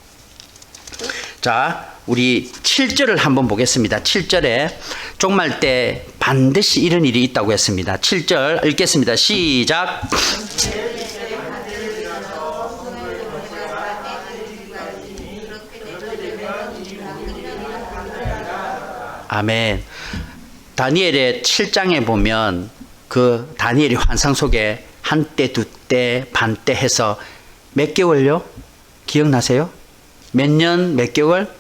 자, 우리 7절을 한번 보겠습니다. 7절에 종말 때 반드시 이런 일이 있다고 했습니다. 7절 읽겠습니다. 시작. 아멘. 다니엘의 7장에 보면 그 다니엘이 환상 속에 한때, 두때, 반때 해서 몇 개월요? 기억나세요? 몇 년, 몇 개월?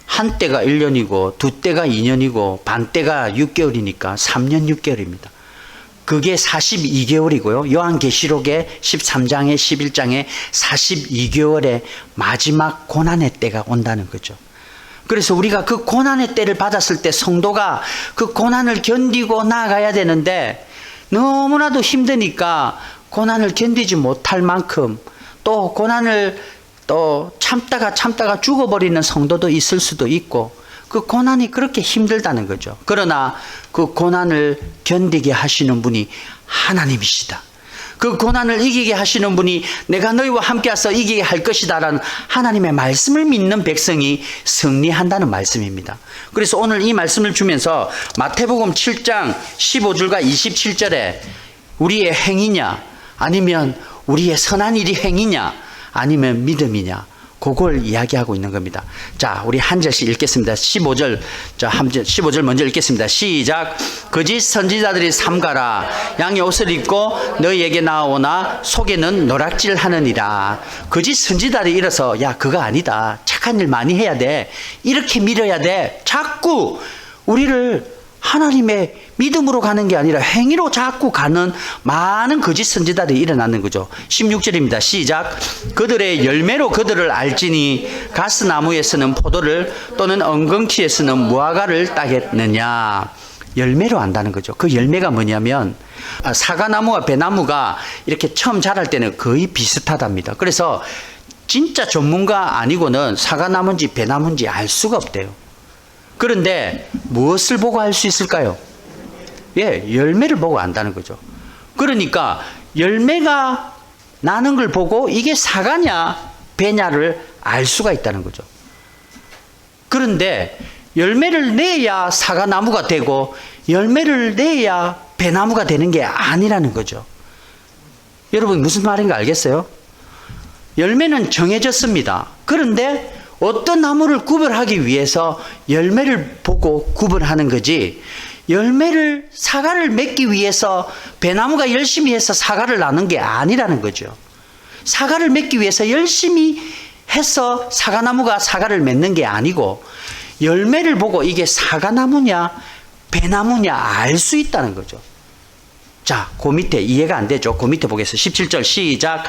한때가 1년이고 두때가 2년이고 반때가 6개월이니까 3년 6개월입니다. 그게 42개월이고요. 요한계시록의 13장에 11장에 42개월의 마지막 고난의 때가 온다는 거죠. 그래서 우리가 그 고난의 때를 받았을 때 성도가 그 고난을 견디고 나아가야 되는데, 너무나도 힘드니까 고난을 견디지 못할 만큼 또 고난을 또 참다가 죽어버리는 성도도 있을 수도 있고, 그 고난이 그렇게 힘들다는 거죠. 그러나 그 고난을 견디게 하시는 분이 하나님이시다. 그 고난을 이기게 하시는 분이 내가 너희와 함께해서 이기게 할 것이다 라는 하나님의 말씀을 믿는 백성이 승리한다는 말씀입니다. 그래서 오늘 이 말씀을 주면서 마태복음 7장 15절과 27절에 우리의 행위냐, 아니면 우리의 선한 일이 행위냐, 아니면 믿음이냐, 그걸 이야기하고 있는 겁니다. 자, 우리 한 절씩 읽겠습니다. 15절, 15절 먼저 읽겠습니다. 시작. 거짓 선지자들이 삼가라. 양의 옷을 입고 너희에게 나오나 속에는 노락질 하느니라. 거짓 선지자들이 일어서, 야, 그거 아니다. 착한 일 많이 해야 돼. 이렇게 밀어야 돼. 자꾸 우리를 하나님의 믿음으로 가는 게 아니라 행위로 자꾸 가는 많은 거짓 선지자들이 일어나는 거죠. 16절입니다. 시작. 그들의 열매로 그들을 알지니 가스나무에서는 포도를 또는 엉겅퀴에서는 무화과를 따겠느냐. 열매로 안다는 거죠. 그 열매가 뭐냐면 사과나무와 배나무가 이렇게 처음 자랄 때는 거의 비슷하답니다. 그래서 진짜 전문가 아니고는 사과나무인지 배나무인지 알 수가 없대요. 그런데 무엇을 보고 알 수 있을까요? 예, 열매를 보고 안다는 거죠. 그러니까 열매가 나는 걸 보고 이게 사과냐 배냐를 알 수가 있다는 거죠. 그런데 열매를 내야 사과나무가 되고 열매를 내야 배나무가 되는 게 아니라는 거죠. 여러분 무슨 말인가 알겠어요? 열매는 정해졌습니다. 그런데 어떤 나무를 구별하기 위해서 열매를 보고 구분하는 거지, 사과를 맺기 위해서 배나무가 열심히 해서 사과를 나는 게 아니라는 거죠. 사과를 맺기 위해서 열심히 해서 사과나무가 사과를 맺는 게 아니고 열매를 보고 이게 사과나무냐 배나무냐 알 수 있다는 거죠. 자, 그 밑에 이해가 안 되죠. 그 밑에 보겠습니다. 17절 시작.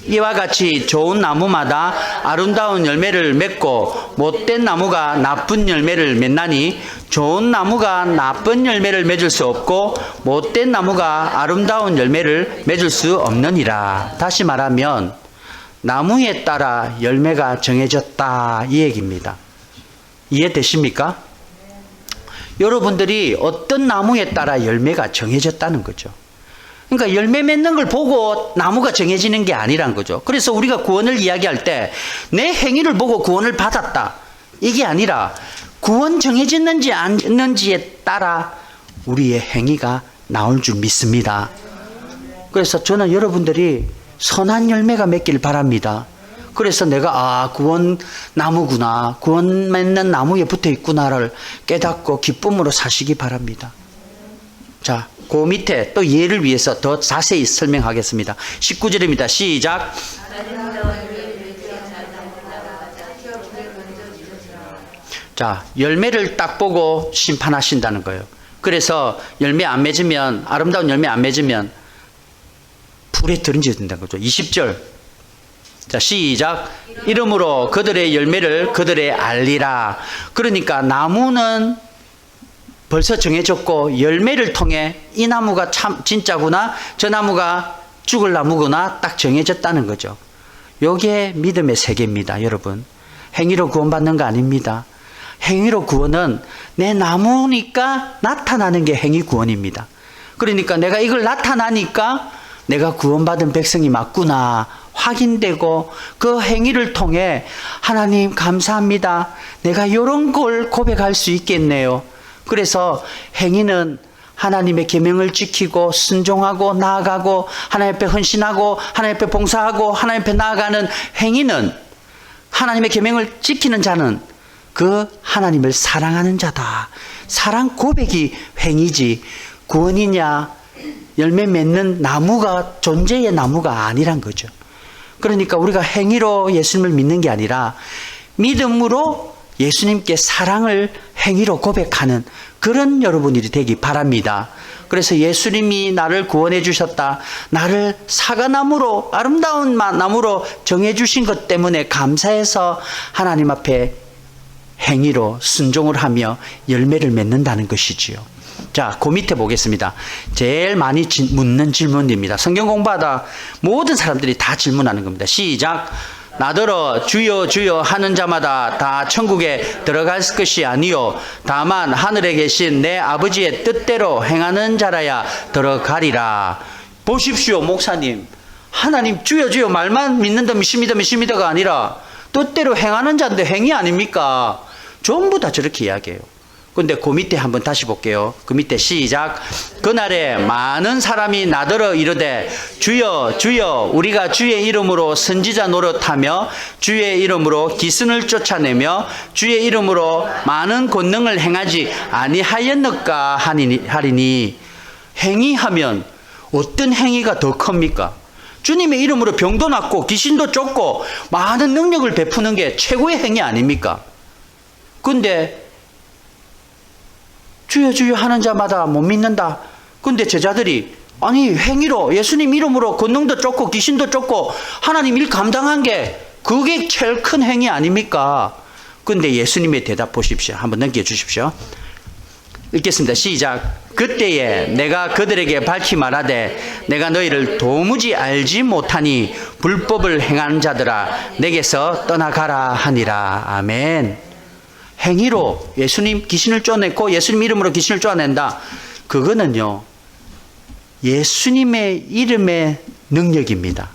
이와 같이 좋은 나무마다 아름다운 열매를 맺고 못된 나무가 나쁜 열매를 맺나니 좋은 나무가 나쁜 열매를 맺을 수 없고 못된 나무가 아름다운 열매를 맺을 수 없느니라. 다시 말하면 나무에 따라 열매가 정해졌다 이 얘기입니다. 이해되십니까? 여러분들이 어떤 나무에 따라 열매가 정해졌다는 거죠. 그러니까 열매 맺는 걸 보고 나무가 정해지는 게 아니란 거죠. 그래서 우리가 구원을 이야기할 때 내 행위를 보고 구원을 받았다 이게 아니라 구원 정해졌는지 안 했는지에 따라 우리의 행위가 나올 줄 믿습니다. 그래서 저는 여러분들이 선한 열매가 맺길 바랍니다. 그래서 내가 구원 나무구나, 구원 맺는 나무에 붙어 있구나를 깨닫고 기쁨으로 사시기 바랍니다. 자, 그 밑에 또 예를 위해서 더 자세히 설명하겠습니다. 19절입니다. 시작. 자, 열매를 딱 보고 심판하신다는 거예요. 그래서 열매 안 맺으면, 아름다운 열매 안 맺으면 불에 던져야 된다는 거죠. 20절. 자, 시작. 이름으로 그들의 열매를 그들의 알리라. 그러니까 나무는 벌써 정해졌고 열매를 통해 이 나무가 참 진짜구나, 저 나무가 죽을 나무구나 딱 정해졌다는 거죠. 요게 믿음의 세계입니다. 여러분, 행위로 구원받는 거 아닙니다. 행위로 구원은 내 나무니까 나타나는 게 행위 구원입니다. 그러니까 내가 이걸 나타나니까 내가 구원받은 백성이 맞구나 확인되고 그 행위를 통해 하나님 감사합니다, 내가 이런 걸 고백할 수 있겠네요. 그래서 행위는 하나님의 계명을 지키고 순종하고 나아가고 하나님 앞에 헌신하고 하나님 앞에 봉사하고 하나님 앞에 나아가는 행위는, 하나님의 계명을 지키는 자는 그 하나님을 사랑하는 자다. 사랑 고백이 행위지 구원이냐 열매 맺는 나무가 존재의 나무가 아니란 거죠. 그러니까 우리가 행위로 예수님을 믿는 게 아니라 믿음으로 예수님께 사랑을 행위로 고백하는 그런 여러분들이 되기 바랍니다. 그래서 예수님이 나를 구원해 주셨다, 나를 사과나무로 아름다운 나무로 정해 주신 것 때문에 감사해서 하나님 앞에 행위로 순종을 하며 열매를 맺는다는 것이지요. 자, 그 밑에 보겠습니다. 제일 많이 묻는 질문입니다. 성경 공부하다 모든 사람들이 다 질문하는 겁니다. 시작. 나더러 주여 주여 하는 자마다 다 천국에 들어갈 것이 아니요 다만 하늘에 계신 내 아버지의 뜻대로 행하는 자라야 들어가리라. 보십시오, 목사님, 하나님 주여 주여 말만 믿는다 믿습니다가 아니라 뜻대로 행하는 자인데 행위 아닙니까? 전부 다 저렇게 이야기해요. 근데 그 밑에 한번 다시 볼게요. 그 밑에 시작. 그날에 많은 사람이 나더러 이르되 주여 주여 우리가 주의 이름으로 선지자 노릇하며 주의 이름으로 기근을 쫓아내며 주의 이름으로 많은 권능을 행하지 아니하였는가 하리니. 행위하면 어떤 행위가 더 큽니까? 주님의 이름으로 병도 낫고 귀신도 쫓고 많은 능력을 베푸는 게 최고의 행위 아닙니까? 근데 주여 주여 하는 자마다 못 믿는다. 근데 제자들이 아니 행위로 예수님 이름으로 권능도 쫓고 귀신도 쫓고 하나님 일 감당한 게 그게 제일 큰 행위 아닙니까? 근데 예수님의 대답 보십시오. 한번 넘겨주십시오. 읽겠습니다. 시작. 그때에 내가 그들에게 밝히 말하되 내가 너희를 도무지 알지 못하니 불법을 행하는 자들아 내게서 떠나가라 하니라. 아멘. 행위로 예수님 귀신을 쫓아냈고 예수님 이름으로 귀신을 쫓아낸다. 그거는요 예수님의 이름의 능력입니다.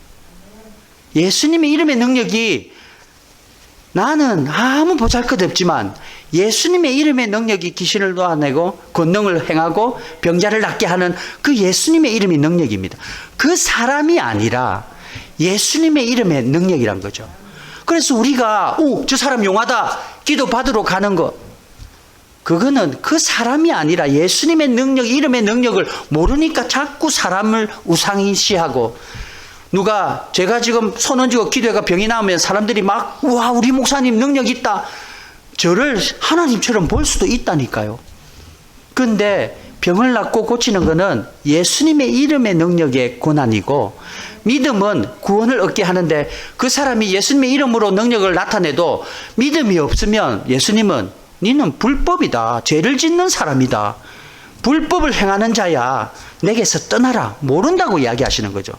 예수님의 이름의 능력이 나는 아무 보잘것없지만 예수님의 이름의 능력이 귀신을 쫓아내고 권능을 행하고 병자를 낫게 하는 그 예수님의 이름의 능력입니다. 그 사람이 아니라 예수님의 이름의 능력이란 거죠. 그래서 우리가 저 사람 용하다 기도 받으러 가는 거 그거는 그 사람이 아니라 예수님의 능력, 이름의 능력을 모르니까 자꾸 사람을 우상시하고 누가 제가 지금 손 얹고 기도해가 병이 나오면 사람들이 막 와 우리 목사님 능력 있다 저를 하나님처럼 볼 수도 있다니까요. 근데 병을 낫고 고치는 것은 예수님의 이름의 능력의 고난이고 믿음은 구원을 얻게 하는데 그 사람이 예수님의 이름으로 능력을 나타내도 믿음이 없으면 예수님은 너는 불법이다. 죄를 짓는 사람이다. 불법을 행하는 자야. 내게서 떠나라. 모른다고 이야기하시는 거죠.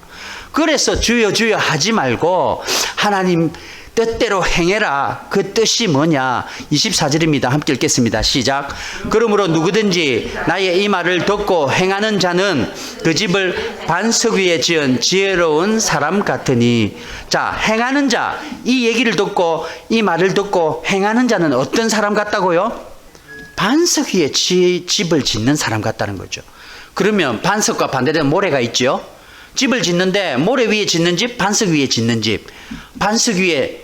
그래서 주여 주여 하지 말고 하나님 뜻대로 행해라. 그 뜻이 뭐냐? 24절입니다. 함께 읽겠습니다. 시작. 그러므로 누구든지 나의 이 말을 듣고 행하는 자는 그 집을 반석 위에 지은 지혜로운 사람 같으니. 자, 행하는 자, 이 얘기를 듣고 이 말을 듣고 행하는 자는 어떤 사람 같다고요? 반석 위에 집을 짓는 사람 같다는 거죠. 그러면 반석과 반대되는 모래가 있죠. 집을 짓는데 모래 위에 짓는 집, 반석 위에 짓는 집. 반석 위에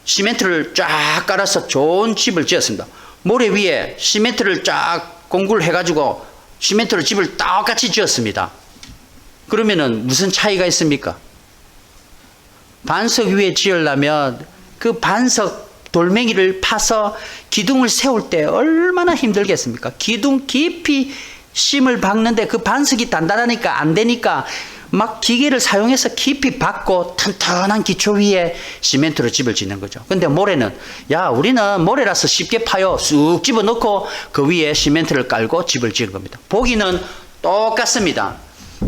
시멘트를 쫙 깔아서 좋은 집을 지었습니다. 모래 위에 시멘트를 쫙 공구를 해가지고 시멘트로 집을 똑같이 지었습니다. 그러면은 무슨 차이가 있습니까? 반석 위에 지으려면 그 반석 돌멩이를 파서 기둥을 세울 때 얼마나 힘들겠습니까? 기둥 깊이 심을 박는데 그 반석이 단단하니까 안 되니까 막 기계를 사용해서 깊이 박고 튼튼한 기초 위에 시멘트로 집을 짓는 거죠. 근데 모래는 우리는 모래라서 쉽게 파요. 쑥 집어넣고 그 위에 시멘트를 깔고 집을 지은 겁니다. 보기는 똑같습니다.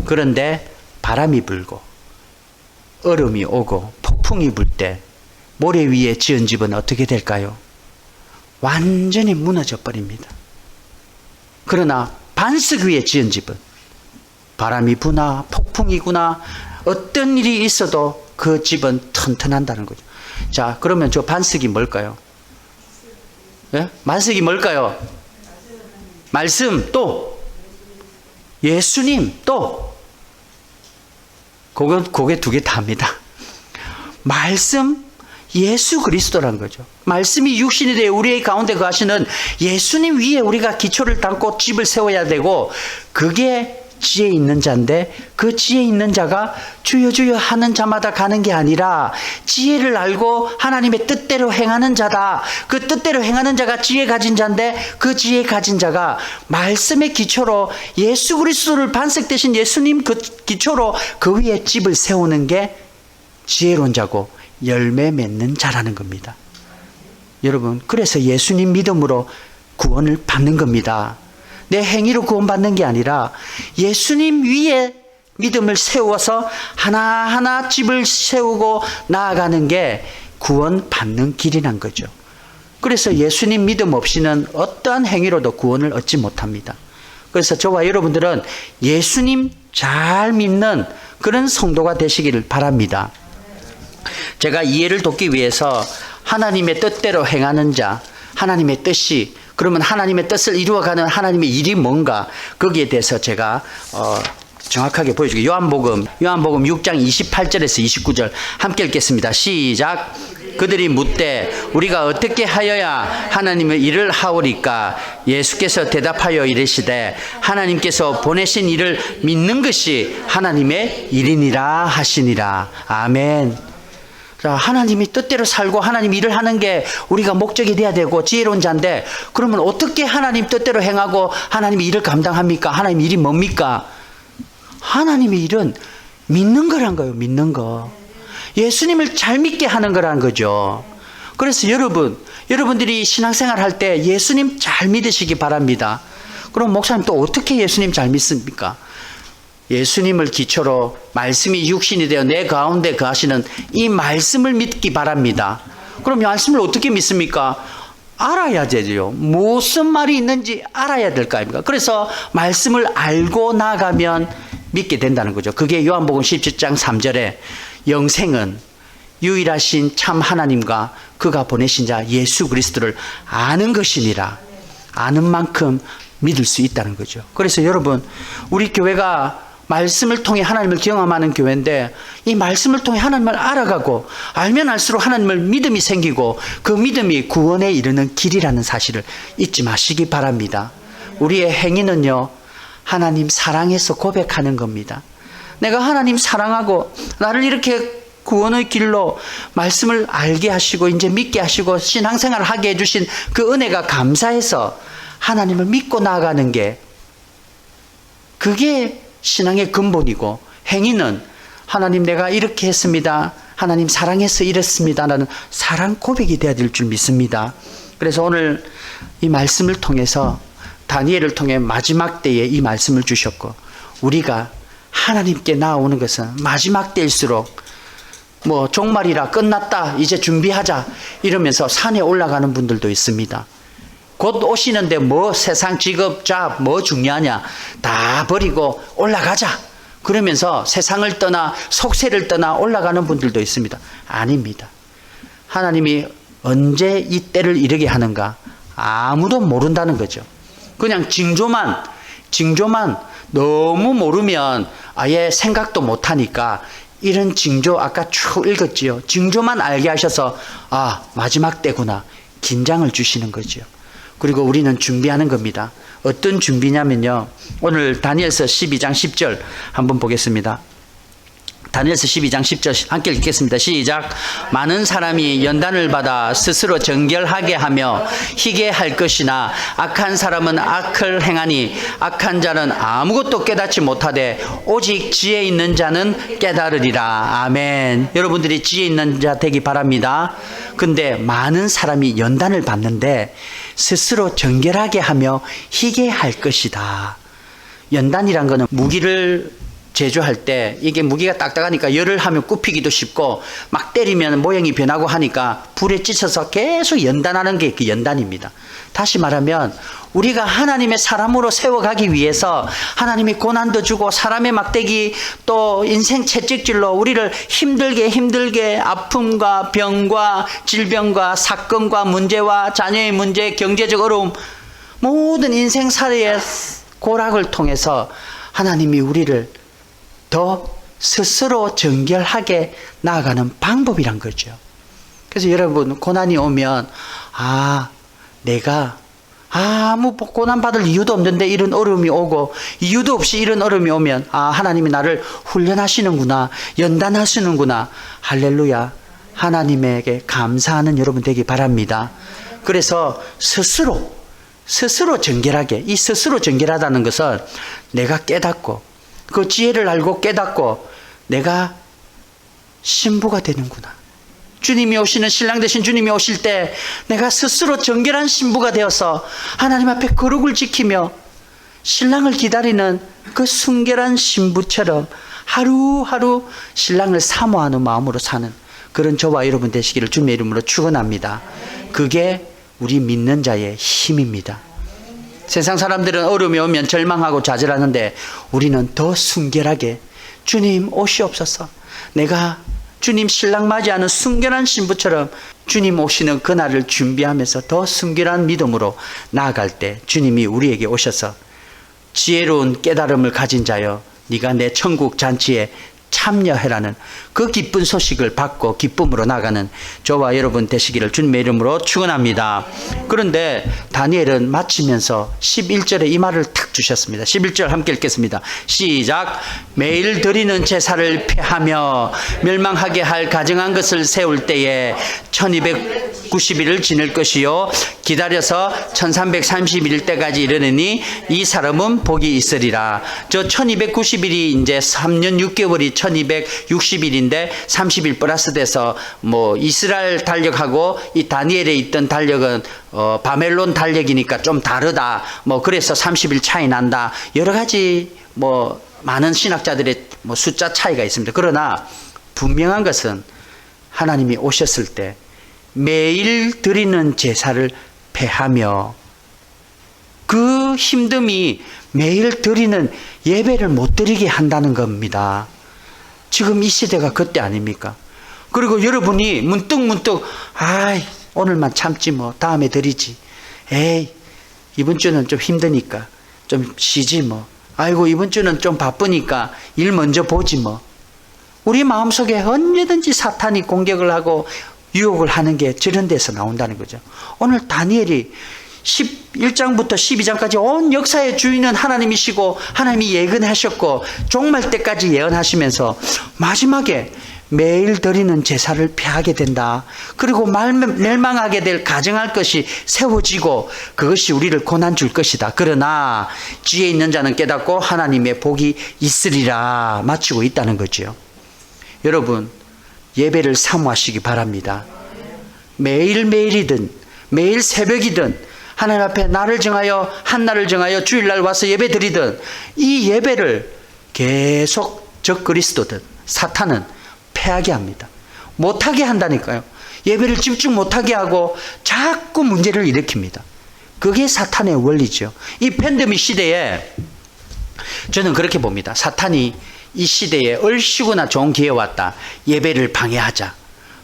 그런데 바람이 불고 얼음이 오고 폭풍이 불 때 모래 위에 지은 집은 어떻게 될까요? 완전히 무너져 버립니다. 그러나 반석 위에 지은 집은 바람이 부나 폭풍이구나 어떤 일이 있어도 그 집은 튼튼한다는 거죠. 자, 그러면 저 반석이 뭘까요? 예? 반석이 뭘까요? 말씀, 또 예수님, 또 그게 두 개 다입니다. 말씀, 예수 그리스도라는 거죠. 말씀이 육신이 되어 우리의 가운데 거하시는 예수님 위에 우리가 기초를 담고 집을 세워야 되고 그게 지혜 있는 자인데 그 지혜 있는 자가 주여 주여 하는 자마다 가는 게 아니라 지혜를 알고 하나님의 뜻대로 행하는 자다. 그 뜻대로 행하는 자가 지혜 가진 자인데 그 지혜 가진 자가 말씀의 기초로 예수 그리스도를 반석 대신 예수님 그 기초로 그 위에 집을 세우는 게 지혜로운 자고 열매 맺는 자라는 겁니다. 여러분, 그래서 예수님 믿음으로 구원을 받는 겁니다. 내 행위로 구원받는 게 아니라 예수님 위에 믿음을 세워서 하나하나 집을 세우고 나아가는 게 구원받는 길이란 거죠. 그래서 예수님 믿음 없이는 어떠한 행위로도 구원을 얻지 못합니다. 그래서 저와 여러분들은 예수님 잘 믿는 그런 성도가 되시기를 바랍니다. 제가 이해를 돕기 위해서 하나님의 뜻대로 행하는 자, 하나님의 뜻이, 그러면 하나님의 뜻을 이루어가는 하나님의 일이 뭔가, 거기에 대해서 제가 정확하게 보여주고, 요한복음 6장 28절에서 29절 함께 읽겠습니다. 시작. 그들이 묻되 우리가 어떻게 하여야 하나님의 일을 하오리까? 예수께서 대답하여 이르시되 하나님께서 보내신 이를 믿는 것이 하나님의 일이니라 하시니라. 아멘. 자, 하나님이 뜻대로 살고 하나님 일을 하는 게 우리가 목적이 돼야 되고 지혜로운 자인데, 그러면 어떻게 하나님 뜻대로 행하고 하나님의 일을 감당합니까? 하나님 일이 뭡니까? 하나님의 일은 믿는 거란 거예요. 믿는 거. 예수님을 잘 믿게 하는 거란 거죠. 그래서 여러분들이 신앙생활 할 때 예수님 잘 믿으시기 바랍니다. 그럼 목사님 또 어떻게 예수님 잘 믿습니까? 예수님을 기초로 말씀이 육신이 되어 내 가운데 거하시는 이 말씀을 믿기 바랍니다. 그럼 말씀을 어떻게 믿습니까? 알아야 되죠. 무슨 말이 있는지 알아야 될 거 아닙니까? 그래서 말씀을 알고 나가면 믿게 된다는 거죠. 그게 요한복음 17장 3절에 영생은 유일하신 참 하나님과 그가 보내신 자 예수 그리스도를 아는 것이니라. 아는 만큼 믿을 수 있다는 거죠. 그래서 여러분, 우리 교회가 말씀을 통해 하나님을 경험하는 교회인데, 이 말씀을 통해 하나님을 알아가고 알면 알수록 하나님을 믿음이 생기고 그 믿음이 구원에 이르는 길이라는 사실을 잊지 마시기 바랍니다. 우리의 행위는요, 하나님 사랑해서 고백하는 겁니다. 내가 하나님 사랑하고 나를 이렇게 구원의 길로 말씀을 알게 하시고 이제 믿게 하시고 신앙생활을 하게 해주신 그 은혜가 감사해서 하나님을 믿고 나아가는 게, 그게 신앙의 근본이고, 행위는 하나님 내가 이렇게 했습니다, 하나님 사랑해서 이랬습니다 라는 사랑 고백이 되어야 될 줄 믿습니다. 그래서 오늘 이 말씀을 통해서 다니엘을 통해 마지막 때에 이 말씀을 주셨고, 우리가 하나님께 나아오는 것은 마지막 때일수록 종말이라 끝났다 이제 준비하자 이러면서 산에 올라가는 분들도 있습니다. 곧 오시는데 세상 직업 잡 중요하냐 다 버리고 올라가자 그러면서 세상을 떠나 속세를 떠나 올라가는 분들도 있습니다. 아닙니다. 하나님이 언제 이 때를 이르게 하는가 아무도 모른다는 거죠. 그냥 징조만 너무 모르면 아예 생각도 못하니까, 이런 징조 아까 쭉 읽었지요. 징조만 알게 하셔서 마지막 때구나 긴장을 주시는 거죠. 그리고 우리는 준비하는 겁니다. 어떤 준비냐면요, 오늘 다니엘서 12장 10절 한번 보겠습니다. 다니엘서 12장 10절 함께 읽겠습니다. 시작. 많은 사람이 연단을 받아 스스로 정결하게 하며 희게 할 것이나 악한 사람은 악을 행하니 악한 자는 아무것도 깨닫지 못하되 오직 지혜 있는 자는 깨달으리라. 아멘. 여러분들이 지혜 있는 자 되기 바랍니다. 근데 많은 사람이 연단을 받는데 스스로 정결하게 하며 희게 할 것이다. 연단이란 거는 무기를 제조할 때 이게 무기가 딱딱하니까 열을 하면 굽히기도 쉽고 막 때리면 모양이 변하고 하니까 불에 찢어서 계속 연단하는 게 그 연단입니다. 다시 말하면 우리가 하나님의 사람으로 세워가기 위해서 하나님이 고난도 주고 사람의 막대기 또 인생 채찍질로 우리를 힘들게 아픔과 병과 질병과 사건과 문제와 자녀의 문제, 경제적 어려움, 모든 인생살이의 고락을 통해서 하나님이 우리를 더 스스로 정결하게 나아가는 방법이란 거죠. 그래서 여러분, 고난이 오면 내가 아무 고난받을 이유도 없는데 이런 어려움이 오고, 이유도 없이 이런 어려움이 오면 하나님이 나를 훈련하시는구나, 연단하시는구나. 할렐루야. 하나님에게 감사하는 여러분 되기 바랍니다. 그래서 스스로 정결하게, 이 스스로 정결하다는 것은 내가 깨닫고 그 지혜를 알고 깨닫고 내가 신부가 되는구나. 주님이 오시는, 신랑 되신 주님이 오실 때 내가 스스로 정결한 신부가 되어서 하나님 앞에 거룩을 지키며 신랑을 기다리는 그 순결한 신부처럼 하루하루 신랑을 사모하는 마음으로 사는 그런 저와 여러분 되시기를 주님의 이름으로 축원합니다. 그게 우리 믿는 자의 힘입니다. 세상 사람들은 어려움이 오면 절망하고 좌절하는데 우리는 더 순결하게 주님 오시옵소서, 내가 주님 신랑 맞이하는 순결한 신부처럼 주님 오시는 그날을 준비하면서 더 순결한 믿음으로 나아갈 때 주님이 우리에게 오셔서 지혜로운 깨달음을 가진 자여 네가 내 천국 잔치에 참여해라는 그 기쁜 소식을 받고 기쁨으로 나가는 저와 여러분 되시기를 주님의 이름으로 축원합니다. 그런데 다니엘은 마치면서 11절에 이 말을 탁 주셨습니다. 11절 함께 읽겠습니다. 시작. 매일 드리는 제사를 폐하며 멸망하게 할 가증한 것을 세울 때에 1290일을 지낼 것이요 기다려서 1331일 때까지 이르느니 이 사람은 복이 있으리라. 저 1290일이 이제 3년 6개월이 1260일인데 30일 플러스 돼서 뭐 이스라엘 달력하고 이 다니엘에 있던 달력은 바벨론 달력이니까 좀 다르다. 뭐 그래서 30일 차이 난다. 여러 가지 뭐 많은 신학자들의 뭐 숫자 차이가 있습니다. 그러나 분명한 것은 하나님이 오셨을 때 매일 드리는 제사를 폐하며 그 힘듦이 매일 드리는 예배를 못 드리게 한다는 겁니다. 지금 이 시대가 그때 아닙니까? 그리고 여러분이 문득 아이 오늘만 참지 뭐 다음에 드리지. 에이 이번 주는 좀 힘드니까 좀 쉬지 뭐. 아이고 이번 주는 좀 바쁘니까 일 먼저 보지 뭐. 우리 마음속에 언제든지 사탄이 공격을 하고 유혹을 하는 게 저런 데서 나온다는 거죠. 오늘 다니엘이 11장부터 12장까지 온 역사의 주인은 하나님이시고 하나님이 예언하셨고 종말 때까지 예언하시면서 마지막에 매일 드리는 제사를 폐하게 된다. 그리고 멸망하게 될 가증할 것이 세워지고 그것이 우리를 고난 줄 것이다. 그러나 지혜 있는 자는 깨닫고 하나님의 복이 있으리라 마치고 있다는 거죠. 여러분 예배를 사모하시기 바랍니다. 매일매일이든 매일 새벽이든 하나님 앞에 날을 정하여 한날을 정하여 주일날 와서 예배 드리든 이 예배를 계속 적 그리스도든 사탄은 패하게 합니다. 못하게 한다니까요. 예배를 집중 못하게 하고 자꾸 문제를 일으킵니다. 그게 사탄의 원리죠. 이 팬데믹 시대에 저는 그렇게 봅니다. 사탄이 이 시대에 얼씨구나 좋은 기회 왔다. 예배를 방해하자.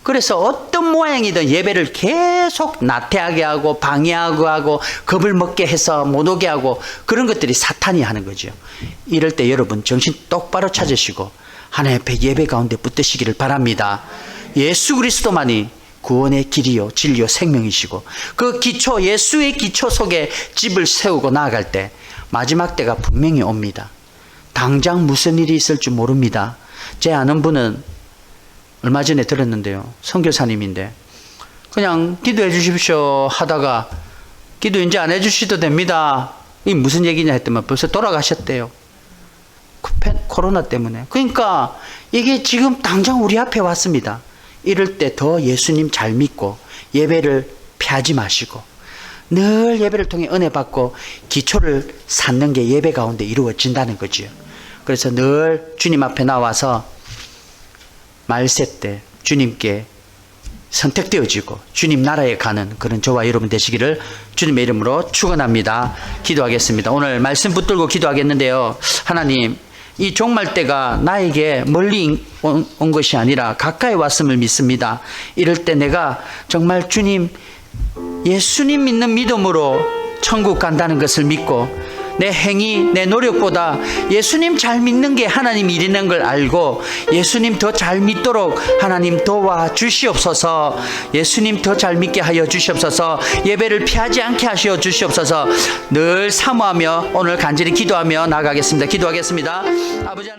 그래서 어떤 모양이든 예배를 계속 나태하게 하고 방해하고 하고 겁을 먹게 해서 못 오게 하고 그런 것들이 사탄이 하는 거죠. 이럴 때 여러분 정신 똑바로 찾으시고 하나님 앞에 예배 가운데 붙드시기를 바랍니다. 예수 그리스도만이 구원의 길이요 진리요 생명이시고 그 기초 예수의 기초 속에 집을 세우고 나아갈 때 마지막 때가 분명히 옵니다. 당장 무슨 일이 있을 줄 모릅니다. 제 아는 분은 얼마 전에 들었는데요. 선교사님인데 그냥 기도해 주십시오 하다가 기도 이제 안 해 주셔도 됩니다. 이게 무슨 얘기냐 했더니 벌써 돌아가셨대요. 코로나 때문에. 그러니까 이게 지금 당장 우리 앞에 왔습니다. 이럴 때 더 예수님 잘 믿고 예배를 피하지 마시고 늘 예배를 통해 은혜 받고 기초를 쌓는 게 예배 가운데 이루어진다는 거죠. 그래서 늘 주님 앞에 나와서 말세 때 주님께 선택되어지고 주님 나라에 가는 그런 저와 여러분 되시기를 주님의 이름으로 축원합니다. 기도하겠습니다. 오늘 말씀 붙들고 기도하겠는데요. 하나님 이 종말 때가 나에게 멀리 온 것이 아니라 가까이 왔음을 믿습니다. 이럴 때 내가 정말 주님 예수님 믿는 믿음으로 천국 간다는 것을 믿고 내 행위, 내 노력보다 예수님 잘 믿는 게 하나님 일이라는 걸 알고 예수님 더 잘 믿도록 하나님 도와 주시옵소서. 예수님 더 잘 믿게 하여 주시옵소서. 예배를 피하지 않게 하시어 주시옵소서. 늘 사모하며 오늘 간절히 기도하며 나가겠습니다. 기도하겠습니다. 아버지